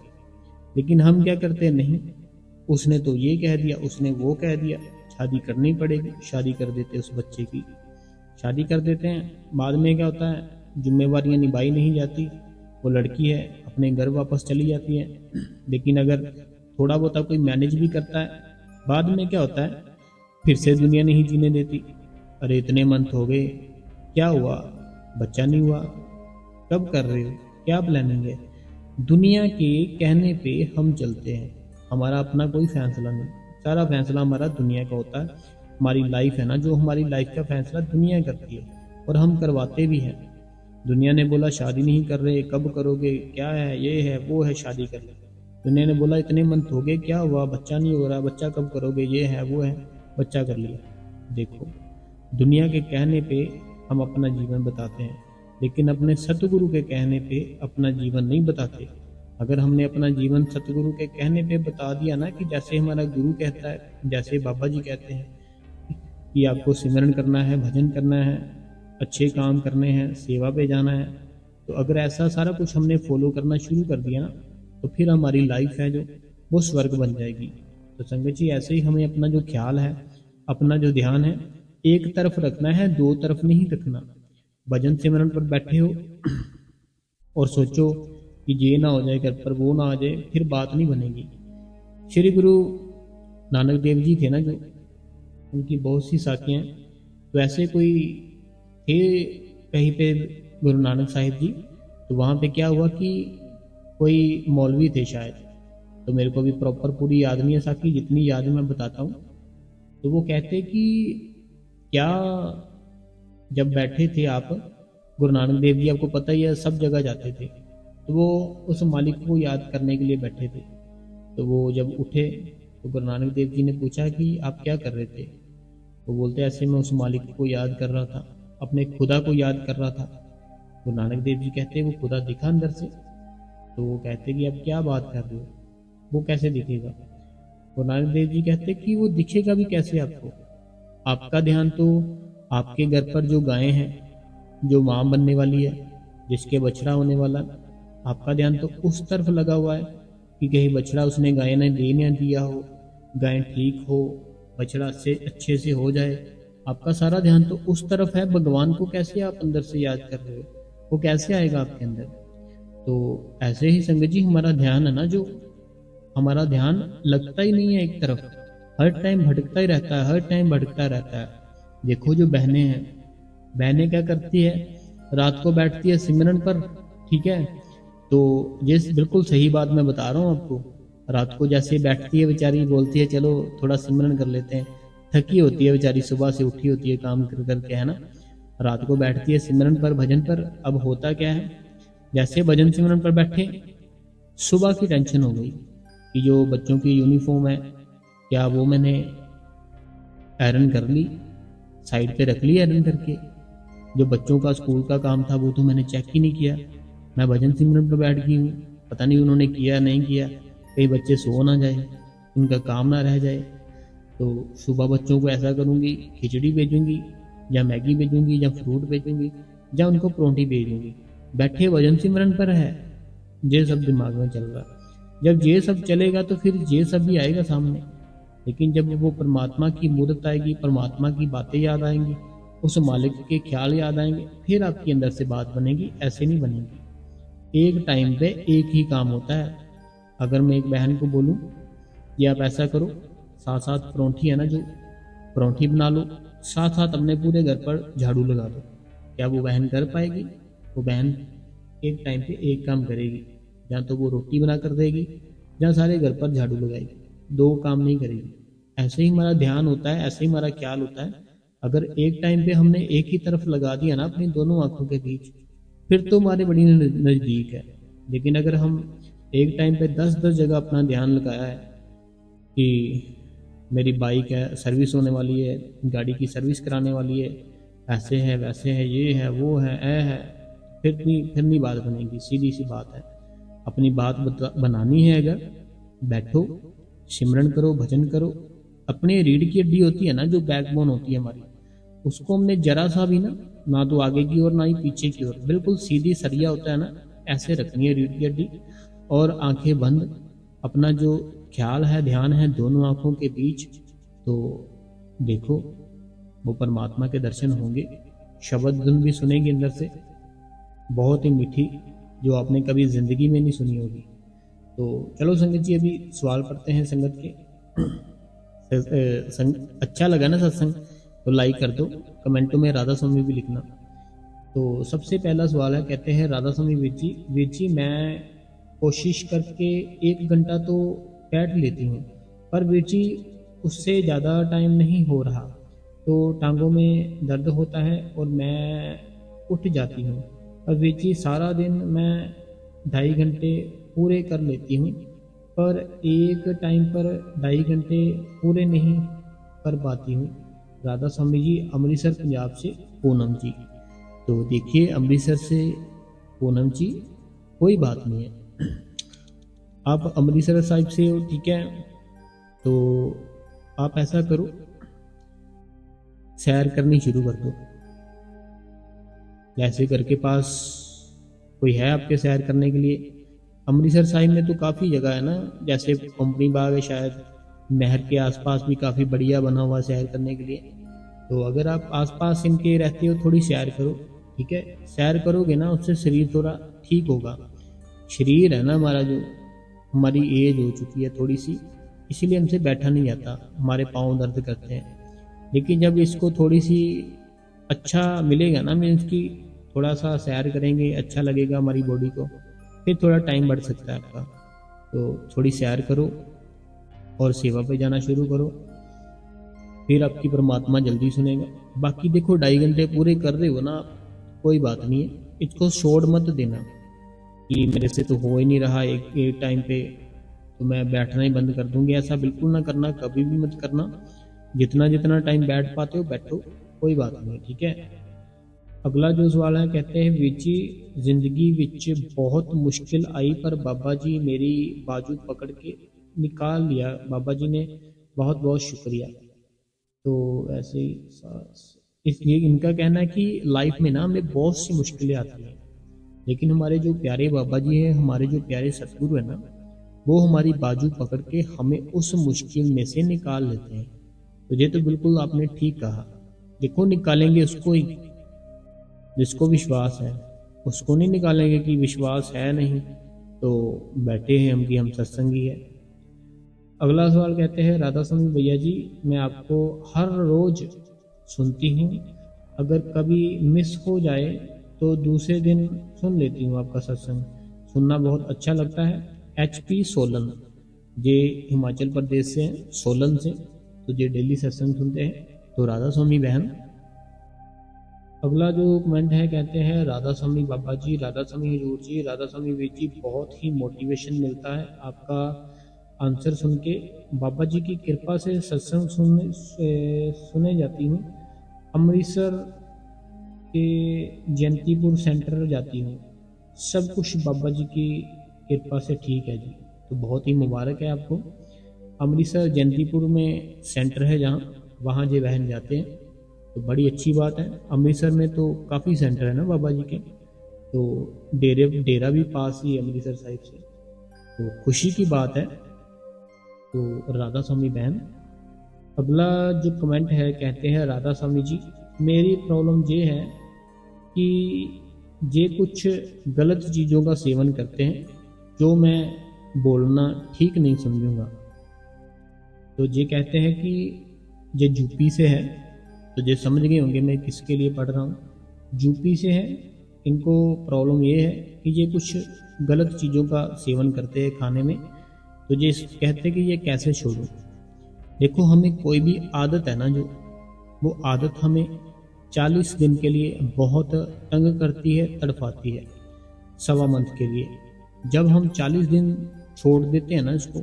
[SPEAKER 1] लेकिन हम क्या करते हैं, नहीं, उसने तो ये कह दिया, उसने वो कह दिया, शादी करनी पड़ेगी, शादी कर देते उस बच्चे की, शादी कर देते हैं। बाद में क्या होता है, जिम्मेवारियां निभाई नहीं जाती, वो लड़की है अपने घर वापस चली जाती है। लेकिन अगर थोड़ा बहुत कोई मैनेज भी करता है, बाद में क्या होता है, फिर से दुनिया नहीं जीने देती। अरे इतने मंथ हो गए, क्या हुआ, बच्चा नहीं हुआ, कब कर रहे हो, क्या प्लानिंग है। दुनिया के कहने पे हम चलते हैं, हमारा अपना कोई फैसला नहीं। सारा फैसला हमारा दुनिया का होता है। हमारी लाइफ है ना, जो हमारी लाइफ का फैसला दुनिया करती है और हम करवाते भी हैं। दुनिया ने बोला शादी नहीं कर रहे, कब करोगे, क्या है, ये है वो है, शादी कर ले। दुनिया ने बोला इतने मंथ हो गए, क्या हुआ, बच्चा नहीं हो रहा, बच्चा कब करोगे, ये है वो है, बच्चा कर लिया। देखो, दुनिया के कहने पे हम अपना जीवन बताते हैं, लेकिन अपने सतगुरु के कहने पे अपना जीवन नहीं बताते। अगर हमने अपना जीवन सतगुरु के कहने पे बता दिया ना, कि जैसे हमारा गुरु कहता है, जैसे बाबा जी कहते हैं कि आपको सिमरन करना है, भजन करना है, अच्छे काम करने हैं, सेवा पे जाना है, तो अगर ऐसा सारा कुछ हमने फॉलो करना शुरू कर दिया ना, तो फिर हमारी लाइफ है जो वो स्वर्ग बन जाएगी। तो संगत जी, ऐसे ही हमें अपना जो ख्याल है, अपना जो ध्यान है, एक तरफ रखना है, दो तरफ नहीं रखना। भजन सिमरन पर बैठे हो और सोचो कि ये ना हो जाए घर पर, वो ना आ जाए, फिर बात नहीं बनेगी। श्री गुरु नानक देव जी थे ना, जो उनकी बहुत सी साखियाँ, तो ऐसे कोई थे कहीं पे गुरु नानक साहिब जी, तो वहाँ पे क्या हुआ कि कोई मौलवी थे शायद, तो मेरे को भी प्रॉपर पूरी याद नहीं है साखी, जितनी याद है मैं बताता हूँ। तो वो कहते कि क्या जब बैठे थे आप, गुरु नानक देव जी आपको पता ही है सब जगह जाते थे, तो वो उस मालिक को याद करने के लिए बैठे थे। तो वो जब उठे तो गुरु नानक देव जी ने पूछा कि आप क्या कर रहे थे। तो बोलते ऐसे मैं उस मालिक को याद कर रहा था, अपने खुदा को याद कर रहा था। गुरु नानक देव जी कहते वो खुदा दिखा अंदर से। तो वो कहते कि आप क्या बात कर रहे हो, वो कैसे दिखेगा। गुरु नानक देव जी कहते कि वो दिखेगा भी कैसे आपको, आपका ध्यान तो आपके घर पर जो गायें हैं, जो माँ बनने वाली है, जिसके बछड़ा होने वाला, आपका ध्यान तो उस तरफ लगा हुआ है कि कहीं बछड़ा उसने गाय ने दे ना दिया हो, गाय ठीक हो, बछड़ा से अच्छे से हो जाए। आपका सारा ध्यान तो उस तरफ है। भगवान को कैसे आप अंदर से याद कर रहे हो, वो कैसे आएगा आपके अंदर। तो ऐसे ही संगत जी हमारा ध्यान है ना, जो हमारा ध्यान लगता ही नहीं है एक तरफ, हर टाइम भटकता ही रहता है, हर टाइम भटकता रहता है। देखो जो बहनें हैं, बहनें क्या करती है, रात को बैठती है सिमरन पर, ठीक है, तो ये बिल्कुल सही बात मैं बता रहा हूँ आपको। रात को जैसे बैठती है बेचारी, बोलती है चलो थोड़ा सिमरन कर लेते हैं, थकी होती है बेचारी, सुबह से उठी होती है काम कर करके, है ना, रात को बैठती है सिमरन पर, भजन पर। अब होता क्या है, जैसे भजन सिमरन पर बैठे, सुबह की टेंशन हो गई कि जो बच्चों की यूनिफॉर्म है, क्या वो मैंने आयरन कर ली, साइड पे रख ली आयरन करके। जो बच्चों का स्कूल का काम था वो तो मैंने चेक ही नहीं किया, मैं भजन सिमरन पर बैठ गई हूँ, पता नहीं उन्होंने किया नहीं किया, कई बच्चे सो ना जाए, उनका काम ना रह जाए। तो सुबह बच्चों को ऐसा करूँगी, खिचड़ी भेजूंगी या मैगी भेजूंगी या फ्रूट भेजूंगी या उनको परोंठी भेजूंगी। बैठे भजन सिमरन पर है, ये सब दिमाग में चल रहा। जब ये सब चलेगा तो फिर ये सब भी आएगा सामने। लेकिन जब वो परमात्मा की मूर्त आएगी, परमात्मा की बातें याद आएंगी, उस मालिक के ख्याल याद आएंगे, फिर आपके अंदर से बात बनेगी। ऐसे नहीं बनेगी। एक टाइम पे एक ही काम होता है। अगर मैं एक बहन को बोलूं कि आप ऐसा करो, साथ साथ परोंठी है ना, जो परोंठी बना लो, साथ साथ अपने पूरे घर पर झाड़ू लगा दो, क्या वो बहन कर पाएगी? वो बहन एक टाइम पे एक काम करेगी, या तो वो रोटी बना कर देगी या सारे घर पर झाड़ू लगाएगी, दो काम नहीं करेगी। ऐसे ही हमारा ध्यान होता है, ऐसे ही हमारा ख्याल होता है। अगर एक टाइम पे हमने एक ही तरफ लगा दिया ना अपनी दोनों आंखों के बीच, फिर तो हमारे बड़ी नज़दीक है। लेकिन अगर हम एक टाइम पे 10-10 जगह अपना ध्यान लगाया है कि मेरी बाइक है, सर्विस होने वाली है, गाड़ी की सर्विस कराने वाली है, ऐसे है वैसे है, ये है वो है, है, फिर नहीं बात बनेगी। सीधी सी बात है। अपनी बात बनानी है, अगर बैठो, सिमरन करो, भजन करो। अपने रीढ़ की हड्डी होती है ना, जो बैकबोन होती है हमारी, उसको हमने जरा सा भी ना तो आगे की ओर ना ही पीछे की ओर, बिल्कुल सीधी सरिया होता है ना, ऐसे रखनी है रीढ़ की हड्डी, और आंखें बंद। अपना जो ख्याल है, ध्यान है दोनों आंखों के बीच। तो देखो वो परमात्मा के दर्शन होंगे। शब्द धुन भी सुनेंगे अंदर से, बहुत ही मीठी, जो आपने कभी जिंदगी में नहीं सुनी होगी। तो चलो संगत जी, अभी सवाल पढ़ते हैं संगत के। अच्छा लगा ना सत्संग तो लाइक कर दो, कमेंटों में राधा स्वामी भी लिखना। तो सबसे पहला सवाल है, कहते हैं राधा स्वामी वीर जी मैं कोशिश करके 1 घंटा तो बैठ लेती हूँ, पर वीर जी उससे ज़्यादा टाइम नहीं हो रहा तो टांगों में दर्द होता है और मैं उठ जाती हूँ। और वीर जी सारा दिन मैं 2.5 घंटे पूरे कर लेती हूँ, पर एक टाइम पर 2.5 घंटे पूरे नहीं कर पाती हूँ। राधा स्वामी जी, अमृतसर पंजाब से पूनम जी। तो देखिए अमृतसर से पूनम जी, कोई बात नहीं है, आप अमृतसर साहिब से हो, ठीक है। तो आप ऐसा करो, सैर करनी शुरू कर दो। जैसे घर के पास कोई है आपके सैर करने के लिए? अमृतसर साहिब में तो काफ़ी जगह है ना, जैसे कंपनी बाग है, शायद नहर के आसपास भी काफ़ी बढ़िया बना हुआ सैर करने के लिए। तो अगर आप आसपास इनके रहते हो, थोड़ी सैर करो, ठीक है। सैर करोगे ना, उससे शरीर थोड़ा ठीक होगा। शरीर है ना हमारा, जो हमारी एज हो चुकी है थोड़ी सी, इसीलिए हमसे बैठा नहीं जाता, हमारे पाँव दर्द करते हैं। लेकिन जब इसको थोड़ी सी अच्छा मिलेगा ना, मीन्स की थोड़ा सा सैर करेंगे, अच्छा लगेगा हमारी बॉडी को, फिर थोड़ा टाइम बढ़ सकता है आपका। तो थोड़ी सैर करो और सेवा पे जाना शुरू करो, फिर आपकी परमात्मा जल्दी सुनेगा। बाकी देखो 2.5 घंटे पूरे कर रहे हो ना आप, कोई बात नहीं है, इसको छोड़ मत देना कि मेरे से तो हो ही नहीं रहा एक एक टाइम पे, तो मैं बैठना ही बंद कर दूंगी। ऐसा बिल्कुल ना करना, कभी भी मत करना। जितना जितना टाइम बैठ पाते हो बैठो, कोई बात नहीं, ठीक है। अगला जो सवाल है, कहते हैं वीर जी, जिंदगी विच बहुत मुश्किल आई पर बाबा जी मेरी बाजू पकड़ के निकाल लिया, बाबा जी ने बहुत बहुत शुक्रिया। तो ऐसे ही इसलिए इनका कहना है कि लाइफ में ना हमें बहुत सी मुश्किलें आती हैं, लेकिन हमारे जो प्यारे बाबा जी हैं, हमारे जो प्यारे सतगुरु है ना, वो हमारी बाजू पकड़ के हमें उस मुश्किल में से निकाल लेते हैं। तो ये तो बिल्कुल आपने ठीक कहा। देखो निकालेंगे उसको ही जिसको विश्वास है, उसको नहीं निकालेंगे कि विश्वास है नहीं तो बैठे हैं हम कि हम सत्संगी है। अगला सवाल कहते हैं, राधा स्वामी भैया जी, मैं आपको हर रोज सुनती हूँ, अगर कभी मिस हो जाए तो दूसरे दिन सुन लेती हूँ आपका सत्संग, सुनना बहुत अच्छा लगता है। HP सोलन, ये हिमाचल प्रदेश से हैं, सोलन से, तो ये डेली सत्संग सुनते हैं। तो राधा स्वामी बहन। अगला जो कमेंट है, कहते हैं राधा स्वामी बाबा जी, राधा स्वामी हजूर जी, राधा स्वामी वीर जी, बहुत ही मोटिवेशन मिलता है आपका आंसर सुन के। बाबा जी की कृपा से सत्संग सुने जाती हूँ, अमृतसर के जयंतीपुर सेंटर जाती हूँ, सब कुछ बाबा जी की कृपा से ठीक है जी। तो बहुत ही मुबारक है आपको। अमृतसर जयंतीपुर में सेंटर है जहाँ, वहाँ जे बहन जाते हैं, तो बड़ी अच्छी बात है। अमृतसर में तो काफ़ी सेंटर है ना बाबा जी के, तो डेरा भी पास ही अमृतसर साहिब से, तो खुशी की बात है। तो राधा स्वामी बहन। अगला जो कमेंट है, कहते हैं राधा स्वामी जी, मेरी प्रॉब्लम ये है कि ये कुछ गलत चीज़ों का सेवन करते हैं जो मैं बोलना ठीक नहीं समझूंगा। तो ये कहते हैं कि ये यूपी से है, तो ये समझ गए होंगे मैं किसके लिए पढ़ रहा हूँ। यूपी से है, इनको प्रॉब्लम ये है कि ये कुछ गलत चीज़ों का सेवन करते हैं खाने में, तो ये कहते हैं कि ये कैसे छोड़ूं। देखो हमें कोई भी आदत है ना, जो वो आदत हमें 40 दिन के लिए बहुत तंग करती है, तड़पाती है, सवा मंथ के लिए। जब हम 40 दिन छोड़ देते हैं ना इसको,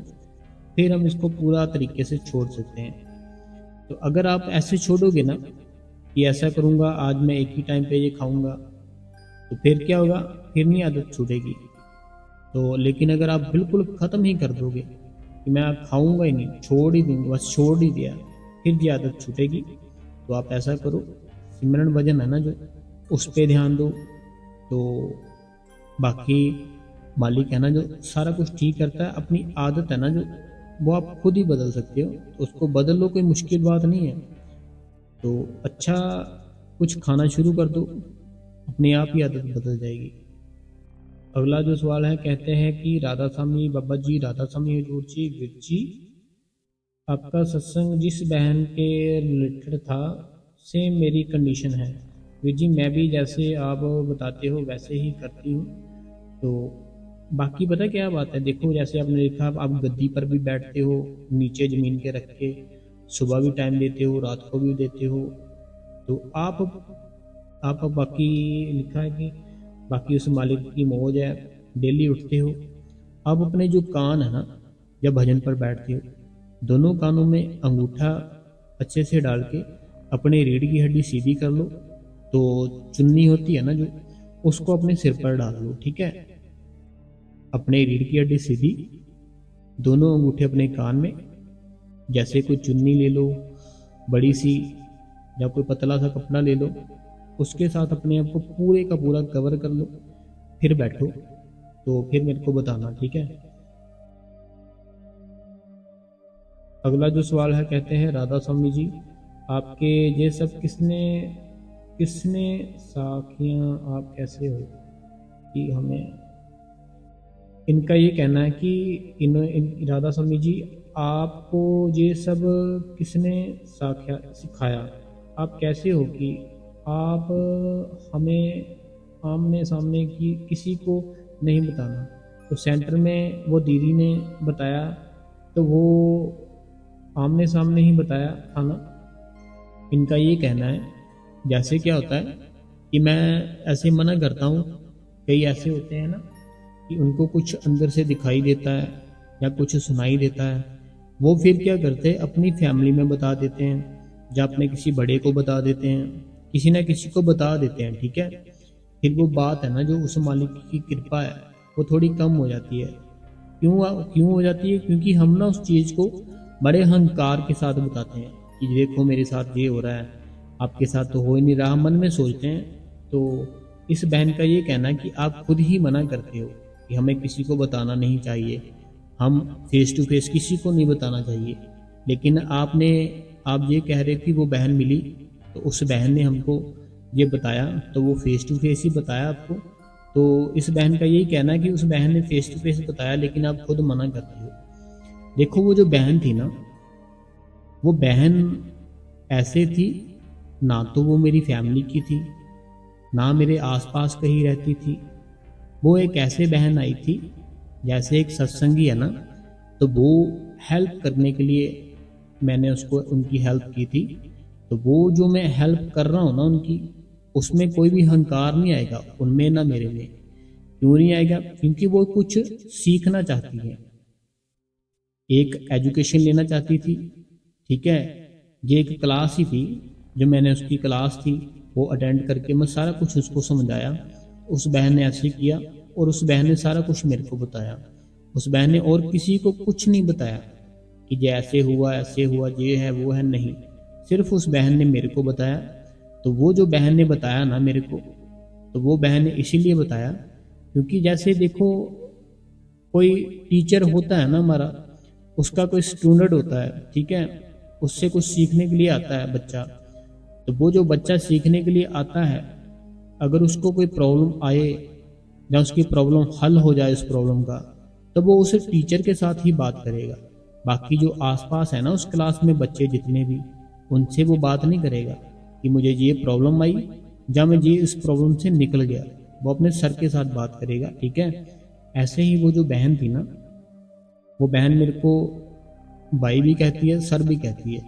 [SPEAKER 1] फिर हम इसको पूरा तरीके से छोड़ सकते हैं। तो अगर आप ऐसे छोड़ोगे ना कि ऐसा करूँगा आज मैं एक ही टाइम पे ये खाऊंगा, तो फिर क्या होगा, फिर नहीं आदत छूटेगी। तो लेकिन अगर आप बिल्कुल ख़त्म ही कर दोगे कि मैं खाऊंगा ही नहीं, छोड़ ही दूंगा, बस छोड़ ही दिया, फिर ये आदत छूटेगी। तो आप ऐसा करो, सिमरन भजन है ना जो, उस पर ध्यान दो, तो बाकी मालिक है ना जो सारा कुछ ठीक करता है। अपनी आदत है ना जो, वो आप खुद ही बदल सकते हो, तो उसको बदल लो, कोई मुश्किल बात नहीं है। तो अच्छा कुछ खाना शुरू कर दो, अपने आप ही आदत बदल जाएगी। अगला जो सवाल है, कहते हैं कि राधा स्वामी बाबा जी, राधा स्वामी हजूर जी, वीर जी, आपका सत्संग जिस बहन के रिलेटेड था, सेम मेरी कंडीशन है वीर जी, मैं भी जैसे आप बताते हो वैसे ही करती हूँ। तो बाकी पता क्या बात है, देखो जैसे आपने देखा, आप गद्दी पर भी बैठते हो नीचे ज़मीन के रख के, सुबह भी टाइम देते हो, रात को भी देते हो। तो आप बाकी लिखा है कि बाकी उस मालिक की मौज है, डेली उठते हो। अब अपने जो कान है ना, जब भजन पर बैठते हो, दोनों कानों में अंगूठा अच्छे से डाल के अपने रीढ़ की हड्डी सीधी कर लो। तो चुन्नी होती है ना जो, उसको अपने सिर पर डाल लो, ठीक है। अपने रीढ़ की हड्डी सीधी, दोनों अंगूठे अपने कान में, जैसे कोई चुन्नी ले लो बड़ी सी, या कोई पतला सा कपड़ा ले लो, उसके साथ अपने आप को पूरे का पूरा कवर कर लो, फिर बैठो। तो फिर मेरे को बताना, ठीक है। अगला जो सवाल है, कहते हैं राधा स्वामी जी, आपके ये सब किसने किसने साखियां, आप कैसे हो कि हमें। इनका ये कहना है कि राधा स्वामी जी, आपको ये सब किसने साख्या सिखाया, आप कैसे हो कि आप हमें आमने सामने की किसी को नहीं बताना। तो सेंटर में वो दीदी ने बताया, तो वो आमने सामने ही बताया था ना। इनका ये कहना है, जैसे क्या होता है कि मैं ऐसे मना करता हूँ, कई ऐसे होते हैं ना कि उनको कुछ अंदर से दिखाई देता है या कुछ सुनाई देता है, वो फिर क्या करते हैं, अपनी फैमिली में बता देते हैं, या अपने किसी बड़े को बता देते हैं, किसी ना किसी को बता देते हैं, ठीक है। फिर वो बात है ना, जो उस मालिक की कृपा है, वो थोड़ी कम हो जाती है। क्यों हो जाती है? क्योंकि हम ना उस चीज़ को बड़े अहंकार के साथ बताते हैं कि देखो मेरे साथ ये हो रहा है, आपके साथ तो हो ही नहीं रहा, मन में सोचते हैं। तो इस बहन का ये कहना है कि आप खुद ही मना करते हो कि हमें किसी को बताना नहीं चाहिए, हम फेस टू फेस किसी को नहीं बताना चाहिए। लेकिन आप ये कह रहे कि वो बहन मिली, तो उस बहन ने हमको ये बताया, तो वो फेस टू फेस ही बताया आपको। तो इस बहन का यही कहना है कि उस बहन ने फेस टू फेस बताया, लेकिन आप खुद मना करते हो। देखो वो जो बहन थी ना, वो बहन ऐसे थी ना, तो वो मेरी फैमिली की थी, ना मेरे आसपास कहीं रहती थी। वो एक ऐसे बहन आई थी, जैसे एक सत्संगी है ना, तो वो हेल्प करने के लिए मैंने उसको उनकी हेल्प की थी। तो वो जो मैं हेल्प कर रहा हूँ ना उनकी, उसमें कोई भी अहंकार नहीं आएगा, उनमें ना मेरे में। क्यों नहीं आएगा? क्योंकि वो कुछ सीखना चाहती है, एक एजुकेशन लेना चाहती थी, ठीक है। ये एक क्लास ही थी, जो मैंने उसकी क्लास थी वो अटेंड करके मैं सारा कुछ उसको समझाया। उस बहन ने ऐसे किया, और उस बहन ने सारा कुछ मेरे को बताया। उस बहन ने और किसी को कुछ नहीं बताया कि ये ऐसे हुआ ये है वो है, नहीं, सिर्फ उस बहन ने मेरे को बताया। तो वो जो बहन ने बताया ना मेरे को, तो वो बहन ने इसीलिए बताया क्योंकि जैसे देखो कोई टीचर होता है ना हमारा, उसका कोई स्टूडेंट होता है, ठीक है, उससे कुछ सीखने के लिए आता है बच्चा। तो वो जो बच्चा सीखने के लिए आता है, अगर उसको कोई प्रॉब्लम आए या उसकी प्रॉब्लम हल हो जाए उस प्रॉब्लम का, तो वो उस टीचर के साथ ही बात करेगा। बाकी जो आसपास है ना उस क्लास में बच्चे जितने भी, उनसे वो बात नहीं करेगा कि मुझे ये प्रॉब्लम आई या मैं ये इस प्रॉब्लम से निकल गया। वो अपने सर के साथ बात करेगा, ठीक है। ऐसे ही वो जो बहन थी ना, वो बहन मेरे को भाई भी कहती है, सर भी कहती है।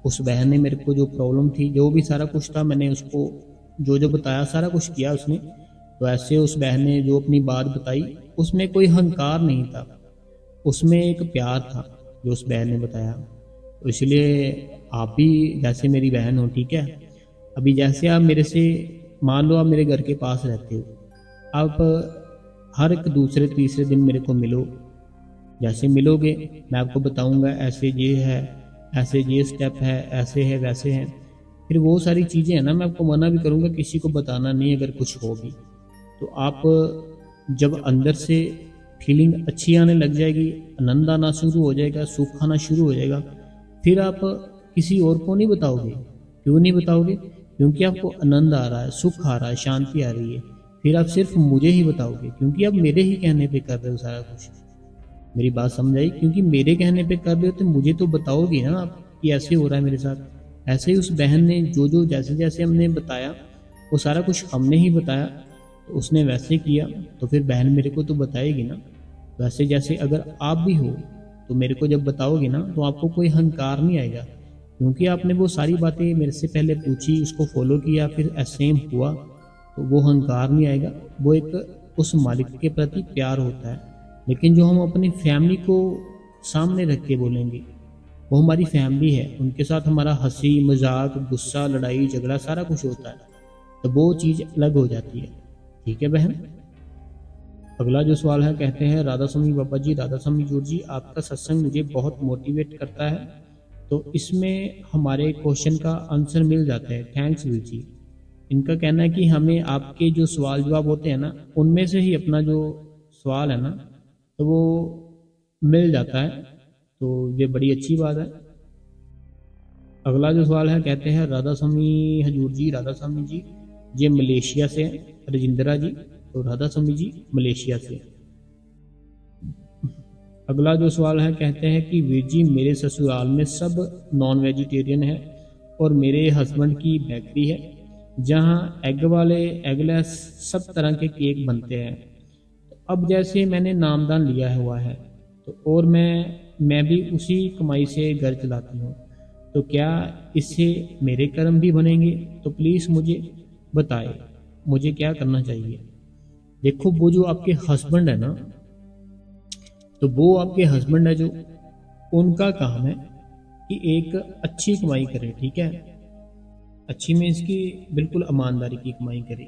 [SPEAKER 1] उस बहन ने मेरे को जो प्रॉब्लम थी, जो भी सारा कुछ था, मैंने उसको जो जो बताया सारा कुछ किया उसने। तो ऐसे उस बहन ने जो अपनी बात बताई, उसमें कोई अहंकार नहीं था, उसमें एक प्यार था जो उस बहन ने बताया। तो इसलिए आप भी जैसे मेरी बहन हो, ठीक है। अभी जैसे आप मेरे से, मान लो आप मेरे घर के पास रहते हो, आप हर एक दूसरे तीसरे दिन मेरे को मिलो। जैसे मिलोगे मैं आपको बताऊंगा ऐसे ये है, ऐसे ये स्टेप है, ऐसे है वैसे है। फिर वो सारी चीज़ें हैं ना, मैं आपको मना भी करूंगा किसी को बताना नहीं अगर कुछ हो भी। तो आप जब अंदर से फीलिंग अच्छी आने लग जाएगी, आनंद आना शुरू हो जाएगा, सुख आना शुरू हो जाएगा, फिर आप किसी और को नहीं बताओगे। क्यों नहीं बताओगे? क्योंकि आपको आनंद आ रहा है, सुख आ रहा है, शांति आ रही है। फिर आप सिर्फ मुझे ही बताओगे, क्योंकि आप मेरे ही कहने पे कर रहे हो सारा कुछ। मेरी बात समझ आई? क्योंकि मेरे कहने पे कर रहे हो तो मुझे तो बताओगे ना आप कि ऐसे हो रहा है मेरे साथ। ऐसे ही उस बहन ने जो जो जैसे जैसे हमने बताया, वो सारा कुछ हमने ही बताया, तो उसने वैसे किया, तो फिर बहन मेरे को तो बताएगी ना। वैसे जैसे अगर आप भी हो, तो मेरे को जब बताओगे ना, तो आपको कोई अहंकार नहीं आएगा क्योंकि आपने वो सारी बातें मेरे से पहले पूछी, उसको फॉलो किया, फिर सेम हुआ, तो वो अहंकार नहीं आएगा, वो एक उस मालिक के प्रति प्यार होता है। लेकिन जो हम अपनी फैमिली को सामने रख के बोलेंगे, वो हमारी फैमिली है, उनके साथ हमारा हंसी मजाक गुस्सा लड़ाई झगड़ा सारा कुछ होता है, तो वो चीज़ अलग हो जाती है। ठीक है बहन। अगला जो सवाल है, कहते हैं राधा स्वामी बाबा जी, राधा स्वामी जोर जी, आपका सत्संग मुझे बहुत मोटिवेट करता है। तो इसमें हमारे क्वेश्चन का आंसर मिल जाता है। थैंक्स वीर जी। इनका कहना है कि हमें आपके जो सवाल जवाब होते हैं ना, उनमें से ही अपना जो सवाल है ना, तो वो मिल जाता है, तो ये बड़ी अच्छी बात है। अगला जो सवाल है, कहते हैं राधा स्वामी हजूर जी, राधा स्वामी जी, ये मलेशिया से रजिंद्रा जी, तो राधा स्वामी जी मलेशिया से। अगला जो सवाल है, कहते हैं कि वीर जी मेरे ससुराल में सब नॉन वेजिटेरियन है और मेरे हस्बैंड की बेकरी है जहां एग वाले एगलेस सब तरह के केक बनते हैं। तो अब जैसे मैंने नामदान लिया हुआ है, तो और मैं भी उसी कमाई से घर चलाती हूँ, तो क्या इससे मेरे कर्म भी बनेंगे? तो प्लीज़ मुझे बताए, मुझे क्या करना चाहिए। देखो, वो जो आपके हस्बैंड है ना, तो वो आपके हस्बैंड है जो, उनका काम है कि एक अच्छी कमाई करे। ठीक है, अच्छी मीन्स की बिल्कुल ईमानदारी की कमाई करे।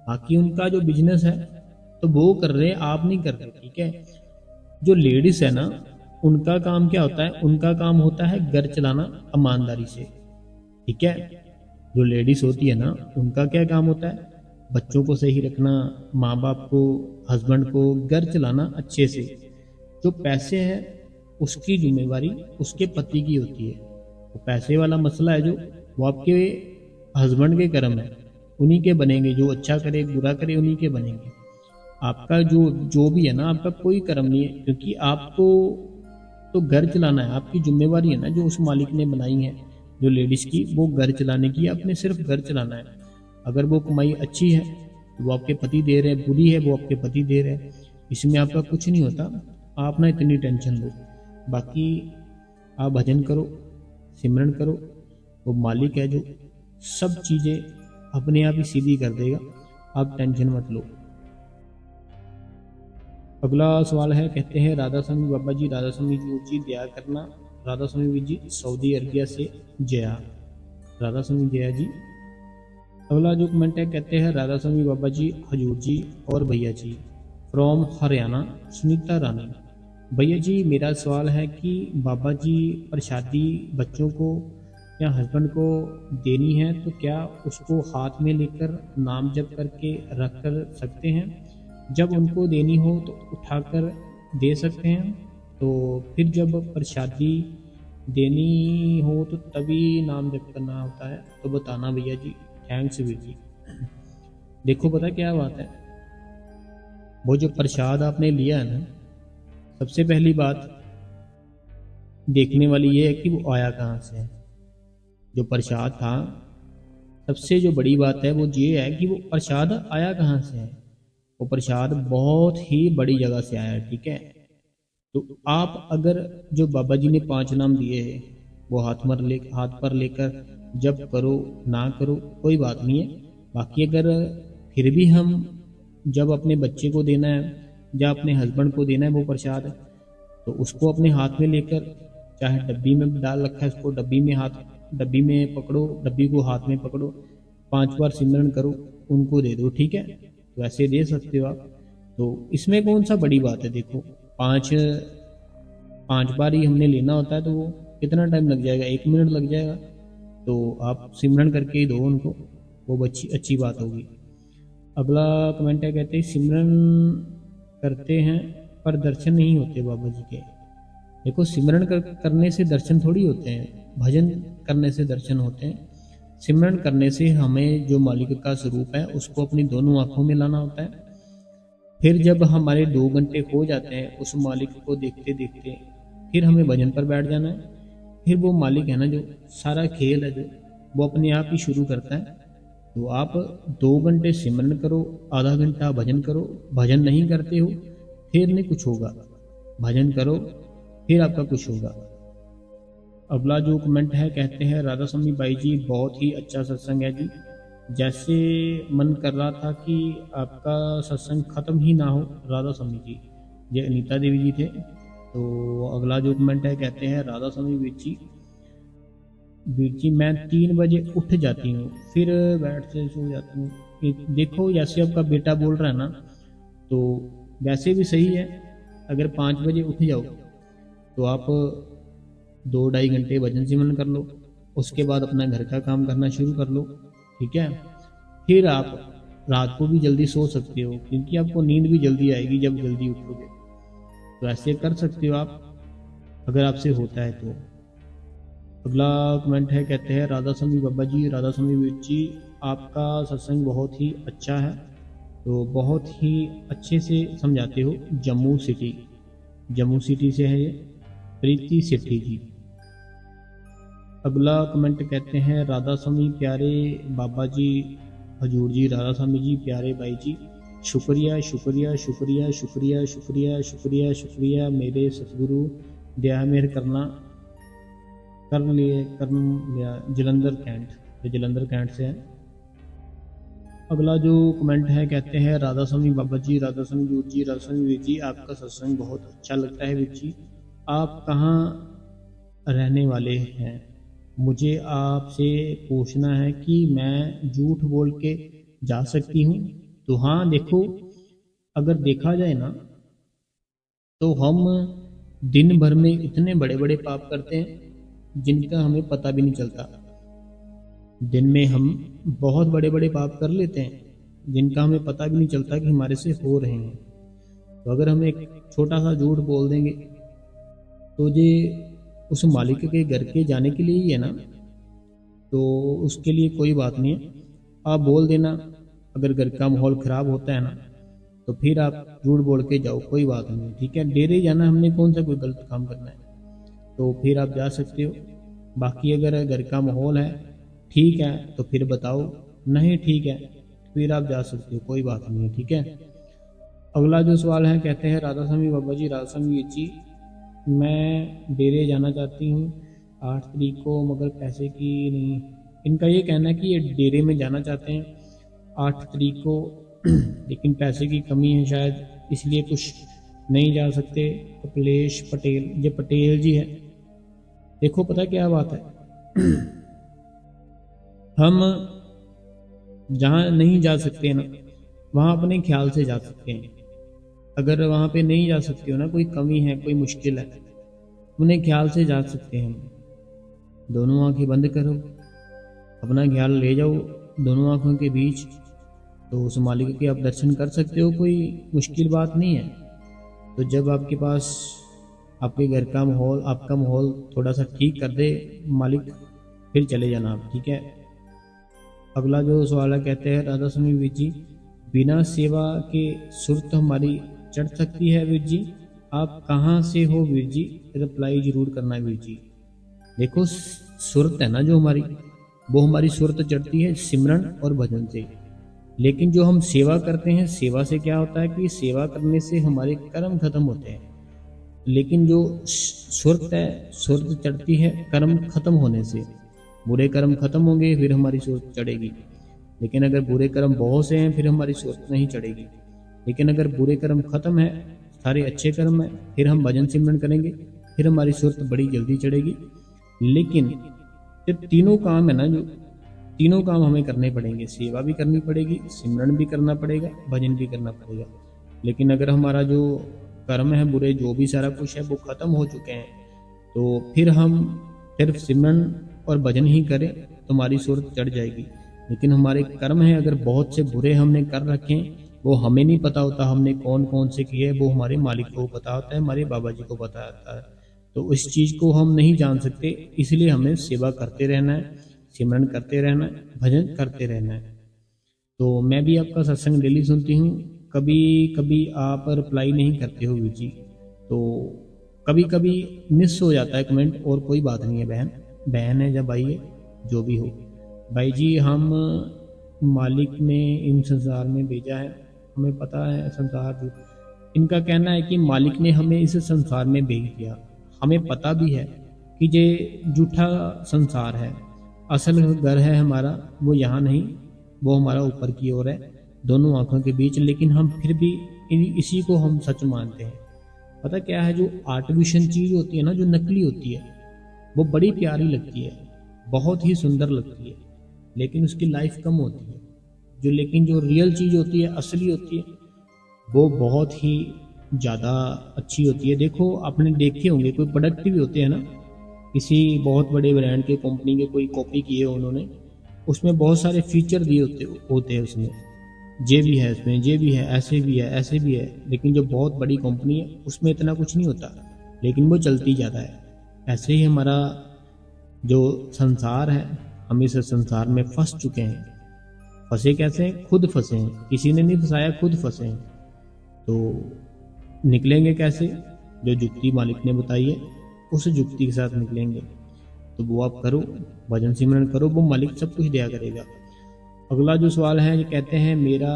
[SPEAKER 1] बाकी उनका जो बिजनेस है तो वो कर रहे, आप नहीं कर रहे। ठीक है, जो लेडीज है ना, उनका काम क्या होता है? उनका काम होता है घर चलाना ईमानदारी से। ठीक है, जो लेडीज होती है ना, उनका क्या काम होता है? बच्चों को सही रखना, माँ बाप को, हस्बैंड को, घर चलाना अच्छे से। जो पैसे है उसकी जिम्मेवारी उसके पति की होती है। वो पैसे वाला मसला है जो, वो आपके हस्बैंड के कर्म है, उन्हीं के बनेंगे। जो अच्छा करे बुरा करे उन्हीं के बनेंगे। आपका जो जो भी है ना, आपका कोई कर्म नहीं है, क्योंकि आपको तो घर चलाना है। आपकी जिम्मेवारी है ना जो उस मालिक ने बनाई है जो लेडीज की, वो घर चलाने की, आपने सिर्फ घर चलाना है। अगर वो कमाई अच्छी है तो वो आपके पति दे रहे हैं, बुरी है वो आपके पति दे रहे हैं, इसमें आपका कुछ नहीं होता। आप ना इतनी टेंशन लो। बाकी आप भजन करो, सिमरन करो, वो मालिक है जो सब चीज़ें अपने आप ही सीधी कर देगा, आप टेंशन मत लो। अगला सवाल है, कहते हैं राधा स्वामी बाबा जी, राधा स्वामी जी दया करना, राधा स्वामी जी सऊदी अरबिया से जया, राधा स्वामी जया जी। अगला जो कमेंट है, कहते हैं राधा स्वामी बाबा जी हजूर जी और भैया जी फ्रॉम हरियाणा, सुनीता रानी। भैया जी मेरा सवाल है कि बाबा जी प्रसादी बच्चों को या हस्बैंड को देनी है तो क्या उसको हाथ में लेकर नाम जप करके रख कर सकते हैं? जब उनको देनी हो तो उठाकर दे सकते हैं, तो फिर जब प्रसादी देनी हो तो तभी नाम जप करना होता है, तो बताना भैया जी। थैंक्स वीर जी। देखो पता क्या बात है, वो जो प्रसाद आपने लिया है ना, सबसे पहली बात देखने वाली ये है कि वो आया कहाँ से है। जो प्रसाद था, सबसे जो बड़ी बात है वो ये है कि वो प्रसाद आया कहाँ से है। वो प्रसाद बहुत ही बड़ी जगह से आया है। ठीक है, तो आप अगर जो बाबा जी ने 5 नाम दिए हैं वो हाथ पर लेकर जब करो ना करो कोई बात नहीं है। बाकी अगर फिर भी हम जब अपने बच्चे को देना है या अपने हस्बैंड को देना है वो प्रसाद, तो उसको अपने हाथ में लेकर, चाहे डब्बी में डाल रखा है उसको, डब्बी में पकड़ो, डब्बी को हाथ में पकड़ो, 5 बार सिमरन करो, उनको दे दो। ठीक है, तो ऐसे दे सकते हो आप। तो इसमें कौन सा बड़ी बात है? देखो, पाँच बार ही हमने लेना होता है, तो वो कितना टाइम लग जाएगा? 1 मिनट लग जाएगा। तो आप सिमरन करके ही दो उनको, वो अच्छी बात होगी। अगला कमेंट है, कहते हैं सिमरन करते हैं पर दर्शन नहीं होते बाबा जी के। देखो, सिमरन करने से दर्शन थोड़ी होते हैं, भजन करने से दर्शन होते हैं। सिमरन करने से हमें जो मालिक का स्वरूप है उसको अपनी दोनों आंखों में लाना होता है। फिर जब हमारे 2 घंटे हो जाते हैं उस मालिक को देखते देखते, फिर हमें भजन पर बैठ जाना है। फिर वो मालिक है ना जो सारा खेल है जो, वो अपने आप ही शुरू करता है। तो आप 2 घंटे सिमरन करो, आधा घंटा भजन करो। भजन नहीं करते हो फिर नहीं कुछ होगा, भजन करो फिर आपका कुछ होगा। अगला जो कमेंट है, कहते हैं राधा स्वामी भाई जी बहुत ही अच्छा सत्संग है जी, जैसे मन कर रहा था कि आपका सत्संग खत्म ही ना हो राधा स्वामी जी। ये अनीता देवी जी थे। तो अगला जो कमेंट है, कहते हैं राधा स्वामी वीर जी मैं 3 बजे उठ जाती हूँ, फिर बेड से सो जाती हूँ। देखो जैसे आपका बेटा बोल रहा है ना, तो वैसे भी सही है। अगर 5 बजे उठ जाओ तो आप 2-2.5 घंटे भजन सिमरन कर लो, उसके बाद अपना घर का काम करना शुरू कर लो, ठीक है। फिर आप रात को भी जल्दी सो सकते हो, क्योंकि आपको नींद भी जल्दी आएगी जब जल्दी उठोगे। तो ऐसे कर सकते हो आप, अगर आपसे होता है तो। अगला कमेंट है, कहते हैं राधा स्वामी बाबा जी, राधा स्वामी वीर जी आपका सत्संग बहुत ही अच्छा है, तो बहुत ही अच्छे से समझाते हो। जम्मू सिटी से है ये, प्रीति सेठी जी। अगला कमेंट, कहते हैं राधा स्वामी प्यारे बाबा जी, हजूर जी, राधा स्वामी जी प्यारे भाई जी, शुक्रिया शुक्रिया शुक्रिया शुक्रिया शुक्रिया शुक्रिया शुक्रिया, मेरे सतगुरु दया मेहर कर लिया। जलंधर कैंट से है। अगला जो कमेंट है, कहते हैं राधा स्वामी बाबा जी, राधा स्वामी वीर जी, राधा स्वामी वीर जी आपका सत्संग बहुत अच्छा लगता है वीर जी, आप कहाँ रहने वाले हैं? मुझे आपसे पूछना है कि मैं झूठ बोल के जा सकती हूँ? तो हाँ, देखो अगर देखा जाए ना, तो हम दिन भर में इतने बड़े बड़े पाप करते हैं जिनका हमें पता भी नहीं चलता। दिन में हम बहुत बड़े बड़े पाप कर लेते हैं जिनका हमें पता भी नहीं चलता कि हमारे से हो रहे हैं। तो अगर हम एक छोटा सा झूठ बोल देंगे तो ये उस मालिक के घर के जाने के लिए ही है ना, तो उसके लिए कोई बात नहीं है, आप बोल देना। अगर घर का माहौल ख़राब होता है ना, तो फिर आप झूठ बोल के जाओ, कोई बात नहीं, ठीक है। डेरे जाना हमने कौन सा कोई गलत काम करना है, तो फिर आप जा सकते हो। बाकी अगर घर का माहौल है ठीक है तो फिर बताओ, नहीं ठीक है फिर आप जा सकते हो, कोई बात नहीं है, ठीक है। अगला जो सवाल है, कहते हैं राधा स्वामी बाबा जी, राधा स्वामी जी मैं डेरे जाना चाहती हूँ 8 तारीख को, मगर पैसे की नहीं। इनका ये कहना है कि ये डेरे में जाना चाहते हैं 8 तारीख को, लेकिन पैसे की कमी है शायद, इसलिए कुछ नहीं जा सकते। कपिलेश पटेल, ये पटेल जी है। देखो पता क्या बात है, हम जहाँ नहीं जा सकते ना, वहाँ अपने ख्याल से जा सकते हैं। अगर वहाँ पे नहीं जा सकते हो ना, कोई कमी है, कोई मुश्किल है, अपने ख्याल से जा सकते हैं। दोनों आंखें बंद करो, अपना ख्याल ले जाओ दोनों आंखों के बीच, तो उस मालिक के आप दर्शन कर सकते हो, कोई मुश्किल बात नहीं है। तो जब आपके पास आपके घर का माहौल, आपका माहौल थोड़ा सा ठीक कर दे मालिक, फिर चले जाना आप, ठीक है। अगला जो सवाल है, कहते हैं राधा स्वामी वीर जी बिना सेवा के सुरत हमारी चढ़ सकती है वीर जी, आप कहाँ से हो वीर जी, रिप्लाई जरूर करना वीर जी। देखो सुरत है ना जो हमारी, वो हमारी सुरत चढ़ती है सिमरन और भजन से। लेकिन जो हम सेवा करते हैं, सेवा से क्या होता है कि सेवा करने से हमारे कर्म खत्म होते हैं। लेकिन जो सुरत है, सुरत चढ़ती है कर्म खत्म होने से। बुरे कर्म खत्म होंगे फिर हमारी सुरत चढ़ेगी। लेकिन अगर बुरे कर्म बहुत से हैं फिर हमारी सुरत नहीं चढ़ेगी। लेकिन अगर बुरे कर्म खत्म है, सारे अच्छे कर्म है, फिर हम भजन सिमरन करेंगे, फिर हमारी सुरत बड़ी जल्दी चढ़ेगी। लेकिन ये तीनों काम है ना, जो तीनों काम हमें करने पड़ेंगे, सेवा भी करनी पड़ेगी, सिमरन भी करना पड़ेगा, भजन भी करना पड़ेगा। लेकिन अगर हमारा जो कर्म है बुरे, जो भी सारा कुछ है वो खत्म हो चुके हैं, तो फिर हम सिर्फ सिमरन और भजन ही करें तो हमारी सूरत चढ़ जाएगी। लेकिन हमारे कर्म है अगर बहुत से बुरे हमने कर रखे हैं, वो हमें नहीं पता होता हमने कौन कौन से किए, वो हमारे मालिक को पता होता है, हमारे बाबा जी को पता होता है। तो इस चीज़ को हम नहीं जान सकते, इसलिए हमें सेवा करते रहना है, सिमरन करते रहना है, भजन करते रहना है। तो मैं भी आपका सत्संग डेली सुनती हूँ, कभी कभी आप रिप्लाई नहीं करते हो वीर जी, तो कभी कभी मिस हो जाता है कमेंट, और कोई बात नहीं है, बहन है या भाई है, जो भी हो। भाई जी हम मालिक ने इन संसार में भेजा है, हमें पता है संसार जो, इनका कहना है कि मालिक ने हमें इस संसार में भेज दिया, हमें पता भी है कि ये झूठा संसार है, असल घर है हमारा वो यहाँ नहीं, वो हमारा ऊपर की ओर है, दोनों आंखों के बीच। लेकिन हम फिर भी इसी को हम सच मानते हैं। पता क्या है, जो आर्टिफिशियल चीज़ होती है ना, जो नकली होती है, वो बड़ी प्यारी लगती है, बहुत ही सुंदर लगती है, लेकिन उसकी लाइफ कम होती है। लेकिन जो रियल चीज़ होती है, असली होती है, वो बहुत ही ज़्यादा अच्छी होती है। देखो आपने देखे होंगे कोई प्रोडक्ट भी होते हैं ना, किसी बहुत बड़े ब्रांड के कंपनी के कोई कॉपी किए उन्होंने, उसमें बहुत सारे फीचर दिए होते हैं उसमें, ये भी है इसमें, ये भी है, ऐसे भी है, ऐसे भी है। लेकिन जो बहुत बड़ी कंपनी है उसमें इतना कुछ नहीं होता, लेकिन वो चलती ज़्यादा है। ऐसे ही हमारा जो संसार है, हम इस संसार में फंस चुके हैं। फंसे कैसे हैं? खुद फंसे हैं, किसी ने नहीं फंसाया, खुद फंसे हैं। तो निकलेंगे कैसे? जो जुक्ति मालिक ने बताई है उस जुक्ति के साथ निकलेंगे। तो वो आप करो, भजन सिमरन करो, वो मालिक सब कुछ दिया करेगा। अगला जो सवाल है, ये कहते हैं मेरा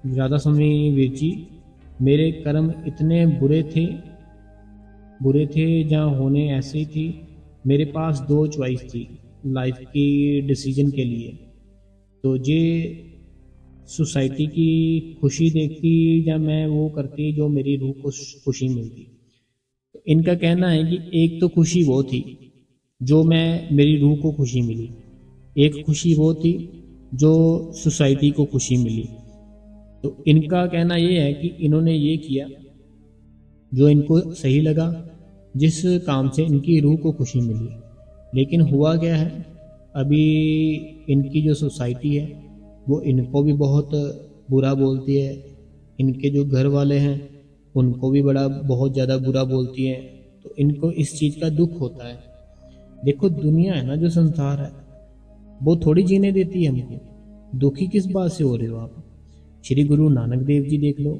[SPEAKER 1] राधा स्वामी वीर जी, मेरे कर्म इतने बुरे थे जहाँ होने ऐसे थी। मेरे पास 2 चॉइस थी लाइफ की डिसीजन के लिए, तो ये सोसाइटी की खुशी देखती या मैं वो करती जो मेरी रूह को खुशी मिलती। इनका कहना है कि एक तो खुशी वो थी जो मेरी रूह को खुशी मिली, एक खुशी वो थी जो सोसाइटी को खुशी मिली। तो इनका कहना ये है कि इन्होंने ये किया जो इनको सही लगा, जिस काम से इनकी रूह को खुशी मिली। लेकिन हुआ क्या है, अभी इनकी जो सोसाइटी है वो इनको भी बहुत बुरा बोलती है, इनके जो घर वाले हैं उनको भी बहुत ज़्यादा बुरा बोलती है। तो इनको इस चीज़ का दुख होता है। देखो दुनिया है ना, जो संसार है, वो थोड़ी जीने देती है हमको। दुखी किस बात से हो रहे हो आप? श्री गुरु नानक देव जी देख लो,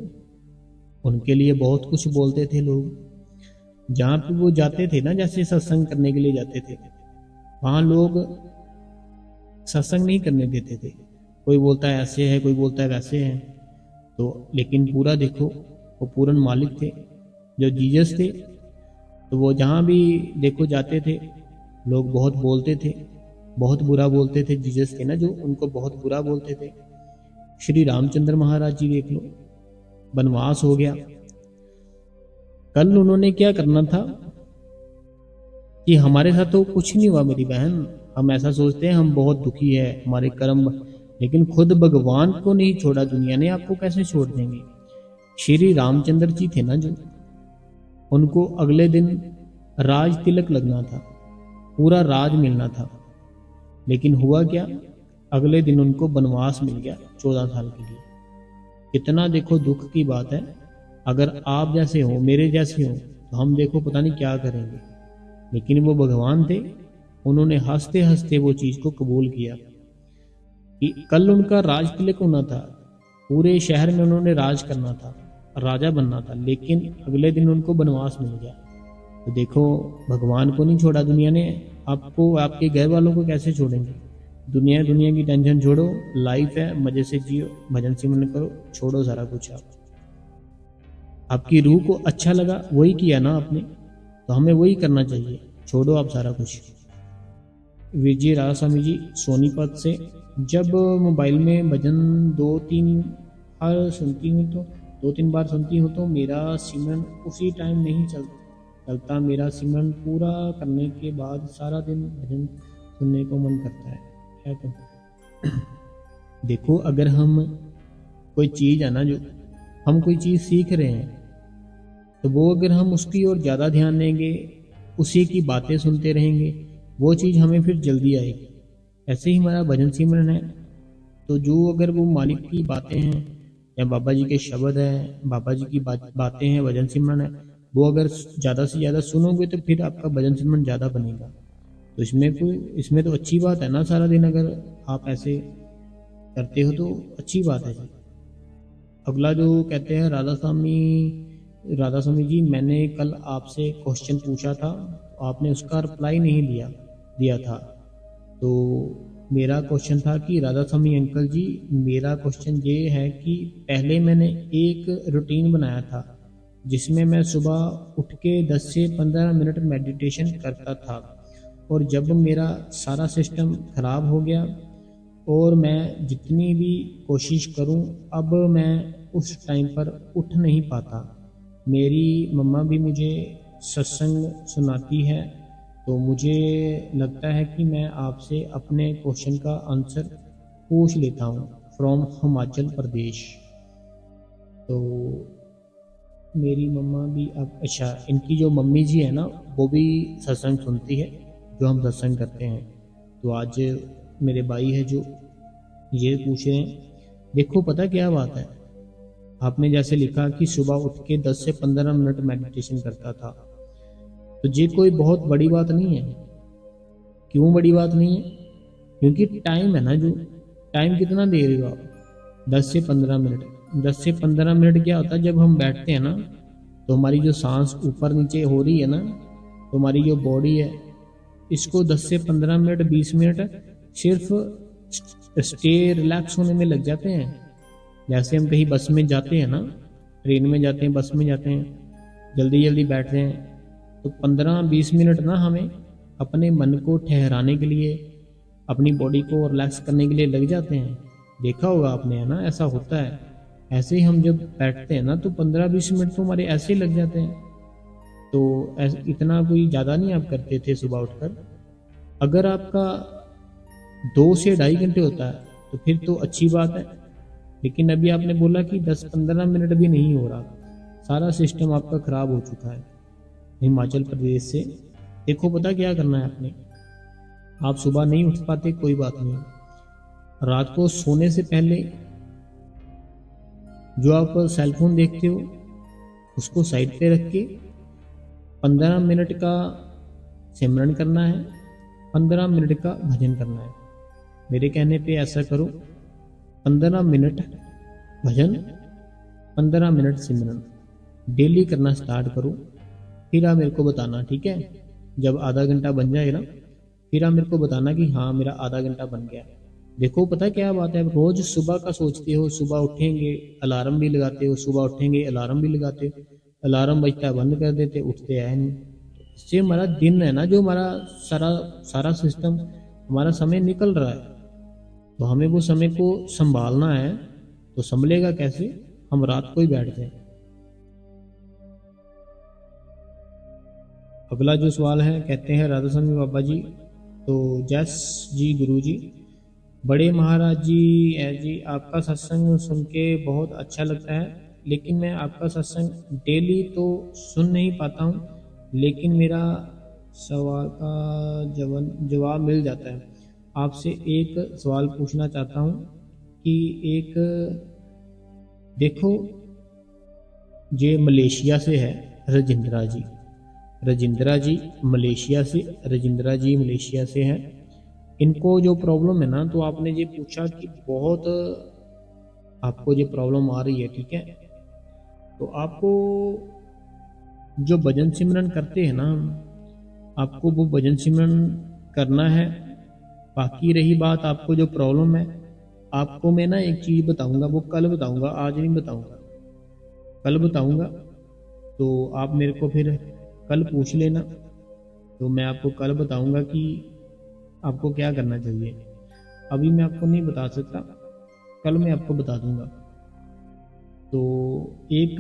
[SPEAKER 1] उनके लिए बहुत कुछ बोलते थे लोग। जहाँ पे वो जाते थे ना, जैसे सत्संग करने के लिए जाते थे, वहाँ लोग सत्संग नहीं करने देते थे। कोई बोलता है ऐसे है, कोई बोलता है वैसे है। तो लेकिन पूरा देखो, वो पूर्ण मालिक थे जो जीसस थे। तो वो जहाँ भी देखो जाते थे, लोग बहुत बोलते थे, बहुत बुरा बोलते थे। जीसस थे ना जो, उनको बहुत बुरा बोलते थे। श्री रामचंद्र महाराज जी देख लो, वनवास हो गया, कल उन्होंने क्या करना था कि हमारे साथ तो कुछ नहीं हुआ मेरी बहन, हम ऐसा सोचते हैं हम बहुत दुखी है, हमारे कर्म, लेकिन खुद भगवान को नहीं छोड़ा दुनिया ने, आपको कैसे छोड़ देंगे? श्री रामचंद्र जी थे ना जो, उनको अगले दिन राज तिलक लगना था, पूरा राज मिलना था। लेकिन हुआ क्या, अगले दिन उनको वनवास मिल गया 14 साल के लिए। कितना देखो दुख की बात है। अगर आप जैसे हो, मेरे जैसे हो, तो हम देखो पता नहीं क्या करेंगे। लेकिन वो भगवान थे, उन्होंने हंसते हंसते वो चीज़ को कबूल किया कि कल उनका राज तिलक होना था, पूरे शहर में उन्होंने राज करना था, राजा बनना था, लेकिन अगले दिन उनको वनवास मिल गया। तो देखो भगवान को नहीं छोड़ा दुनिया ने, आपको, आपके घर वालों को कैसे छोड़ेंगे? दुनिया की टेंशन छोड़ो, लाइफ है, मजे से जियो, भजन सिमरन करो, छोड़ो सारा कुछ। आपकी रूह को अच्छा लगा वही किया ना आपने, तो हमें वही करना चाहिए। छोड़ो आप सारा कुछ। विजय राधा स्वामी जी सोनीपत से, जब मोबाइल में भजन 2-3 बार सुनती हूँ तो मेरा सिमरन उसी टाइम नहीं चलता। मेरा सिमरन पूरा करने के बाद सारा दिन भजन सुनने को मन करता है, क्या करूं? देखो अगर हम कोई चीज़ है ना, जो हम कोई चीज़ सीख रहे हैं, तो वो अगर हम उसकी ओर ज़्यादा ध्यान देंगे, उसी की बातें सुनते रहेंगे, वो चीज़ हमें फिर जल्दी आएगी। ऐसे ही हमारा भजन सिमरन है, तो जो अगर वो मालिक की बातें हैं या बाबा जी के शब्द हैं, बाबा जी की बातें हैं, भजन सिमरन है, वो अगर ज़्यादा से ज़्यादा सुनोगे तो फिर आपका भजन सिमरन ज़्यादा बनेगा। तो इसमें तो अच्छी बात है ना। सारा दिन अगर आप ऐसे करते हो तो अच्छी बात है जी। अगला जो कहते हैं राधा स्वामी जी, मैंने कल आपसे क्वेश्चन पूछा था, आपने उसका रिप्लाई नहीं दिया था। तो मेरा क्वेश्चन था कि राधा स्वामी अंकल जी, मेरा क्वेश्चन ये है कि पहले मैंने एक रूटीन बनाया था जिसमें मैं सुबह उठ के 10 से 15 मिनट मेडिटेशन करता था। और जब मेरा सारा सिस्टम ख़राब हो गया और मैं जितनी भी कोशिश करूं, अब मैं उस टाइम पर उठ नहीं पाता। मेरी मम्मा भी मुझे सत्संग सुनाती है, तो मुझे लगता है कि मैं आपसे अपने क्वेश्चन का आंसर पूछ लेता हूँ फ्रॉम हिमाचल प्रदेश। तो मेरी मम्मा भी, अब अच्छा, इनकी जो मम्मी जी है ना, वो भी सत्संग सुनती है जो हम सत्संग करते हैं। तो आज मेरे भाई है जो ये पूछ रहे हैं। देखो पता क्या बात है, आपने जैसे लिखा कि सुबह उठ के 10 से 15 मिनट मेडिटेशन करता था, तो ये कोई बहुत बड़ी बात नहीं है। क्यों बड़ी बात नहीं है? क्योंकि टाइम है ना, जो टाइम कितना दे रहे हो आप, 10 से 15 मिनट। 10 से 15 मिनट क्या होता है, जब हम बैठते हैं ना, तो हमारी जो सांस ऊपर नीचे हो रही है ना, तो हमारी जो बॉडी है, इसको 10 से 15 मिनट 20 मिनट सिर्फ स्टे रिलैक्स होने में लग जाते हैं। जैसे हम कहीं बस में जाते हैं ना, ट्रेन में जाते हैं, बस में जाते हैं, जल्दी जल्दी बैठते हैं, तो 15-20 मिनट ना हमें अपने मन को ठहराने के लिए, अपनी बॉडी को रिलैक्स करने के लिए लग जाते हैं। देखा होगा आपने, है ना, ऐसा होता है। ऐसे ही हम जब बैठते हैं ना, तो 15-20 मिनट तो हमारे ऐसे ही लग जाते हैं। तो इतना कोई ज़्यादा नहीं आप करते थे सुबह उठकर। अगर आपका 2 से 2.5 घंटे होता है तो फिर तो अच्छी बात है, लेकिन अभी आपने बोला कि 10-15 मिनट भी नहीं हो रहा, सारा सिस्टम आपका ख़राब हो चुका है हिमाचल प्रदेश से। देखो पता क्या करना है आपने, आप सुबह नहीं उठ पाते कोई बात नहीं, रात को सोने से पहले जो आप सेलफोन देखते हो उसको साइड पे रख के 15 मिनट का सिमरन करना है, 15 मिनट का भजन करना है। मेरे कहने पे ऐसा करो, 15 मिनट भजन, 15 मिनट सिमरन डेली करना स्टार्ट करो। फिर आप मेरे को बताना, ठीक है? जब आधा घंटा बन जाएगा ना, फिर आप मेरे को बताना कि हाँ मेरा आधा घंटा बन गया। देखो पता क्या बात है, रोज सुबह का सोचते हो, सुबह उठेंगे, अलार्म भी लगाते हो, सुबह उठेंगे अलार्म भी लगाते हो, अलार्म बजता है बंद कर देते, उठते हैं नहीं। इससे हमारा दिन है ना, जो हमारा सारा सारा सिस्टम, हमारा समय निकल रहा है। तो हमें वो समय को संभालना है, तो संभलेगा कैसे? हम रात को ही बैठ जाए। अगला जो सवाल है, कहते हैं राधा स्वामी बाबा जी, तो जस जी गुरु जी, बड़े महाराज जी है जी, आपका सत्संग सुन के बहुत अच्छा लगता है, लेकिन मैं आपका सत्संग डेली तो सुन नहीं पाता हूँ, लेकिन मेरा सवाल का जवाब मिल जाता है। आपसे एक सवाल पूछना चाहता हूँ कि एक, देखो ये मलेशिया से है रजिंद्रा जी, रजिंद्रा जी मलेशिया से, रजिंद्रा जी मलेशिया से हैं। इनको जो प्रॉब्लम है ना, तो आपने ये पूछा कि बहुत आपको ये प्रॉब्लम आ रही है, ठीक है? तो आपको जो भजन सिमरन करते हैं ना, आपको वो भजन सिमरन करना है। बाकी रही बात आपको जो प्रॉब्लम है, आपको मैं ना एक चीज़ बताऊंगा, वो कल बताऊंगा, आज नहीं बताऊंगा, कल बताऊंगा। तो आप मेरे को फिर कल पूछ लेना, तो मैं आपको कल बताऊंगा कि आपको क्या करना चाहिए। अभी मैं आपको नहीं बता सकता, कल मैं आपको बता दूंगा। तो एक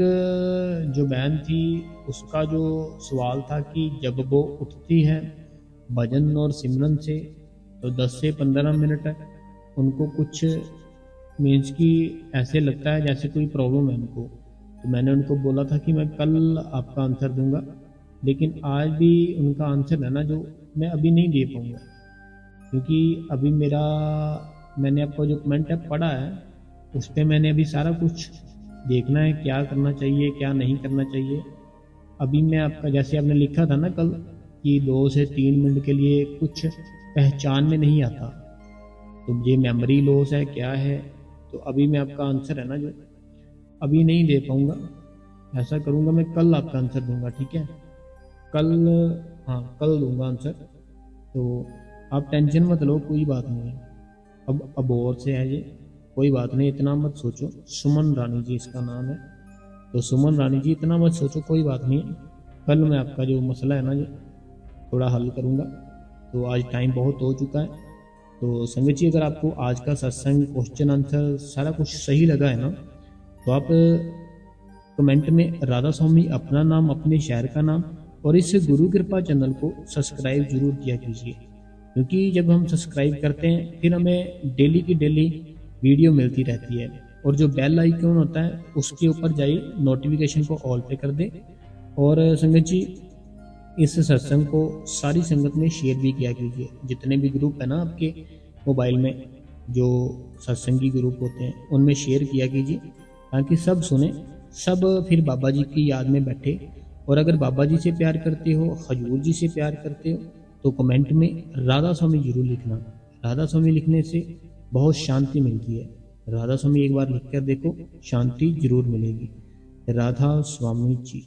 [SPEAKER 1] जो बहन थी, उसका जो सवाल था कि जब वो उठती है भजन और सिमरन से, तो 10 से 15 मिनट उनको कुछ मीन्स की ऐसे लगता है जैसे कोई प्रॉब्लम है उनको। तो मैंने उनको बोला था कि मैं कल आपका आंसर दूंगा, लेकिन आज भी उनका आंसर है ना, जो मैं अभी नहीं दे पाऊँगा, क्योंकि अभी मेरा, मैंने आपका जो कमेंट है पढ़ा है, उस पर मैंने अभी सारा कुछ देखना है, क्या करना चाहिए क्या नहीं करना चाहिए। अभी मैं आपका, जैसे आपने लिखा था ना कल कि 2 से 3 मिनट के लिए कुछ पहचान में नहीं आता, तो ये मेमोरी लॉस है क्या है? तो अभी मैं आपका आंसर है ना, जो अभी नहीं दे पाऊँगा। ऐसा करूँगा, मैं कल आपका आंसर दूंगा, ठीक है? कल, हाँ कल दूंगा आंसर। तो आप टेंशन मत लो, कोई बात नहीं है। अब और से है ये, कोई बात नहीं, इतना मत सोचो। सुमन रानी जी इसका नाम है, तो सुमन रानी जी इतना मत सोचो, कोई बात नहीं है। कल मैं आपका जो मसला है ना, जो थोड़ा हल करूँगा। तो आज टाइम बहुत हो चुका है। तो संगत जी, अगर आपको आज का सत्संग, क्वेश्चन आंसर सारा कुछ सही लगा है ना, तो आप कमेंट में राधा स्वामी अपना नाम, अपने शहर का नाम और इस गुरु कृपा चैनल को सब्सक्राइब जरूर किया कीजिए, क्योंकि जब हम सब्सक्राइब करते हैं फिर हमें डेली की डेली वीडियो मिलती रहती है। और जो बेल आइकन होता है उसके ऊपर जाइए, नोटिफिकेशन को ऑल पे कर दे। और संगत जी, इस सत्संग को सारी संगत में शेयर भी किया कीजिए। जितने भी ग्रुप है ना आपके मोबाइल में, जो सत्संगी ग्रुप होते हैं, उनमें शेयर किया कीजिए, ताकि सब सुने, सब फिर बाबा जी की याद में बैठे। और अगर बाबा जी से प्यार करते हो, हजूर जी से प्यार करते हो, तो कमेंट में राधा स्वामी जरूर लिखना। राधा स्वामी लिखने से बहुत शांति मिलती है। राधा स्वामी एक बार लिख कर देखो, शांति जरूर मिलेगी। राधा स्वामी जी।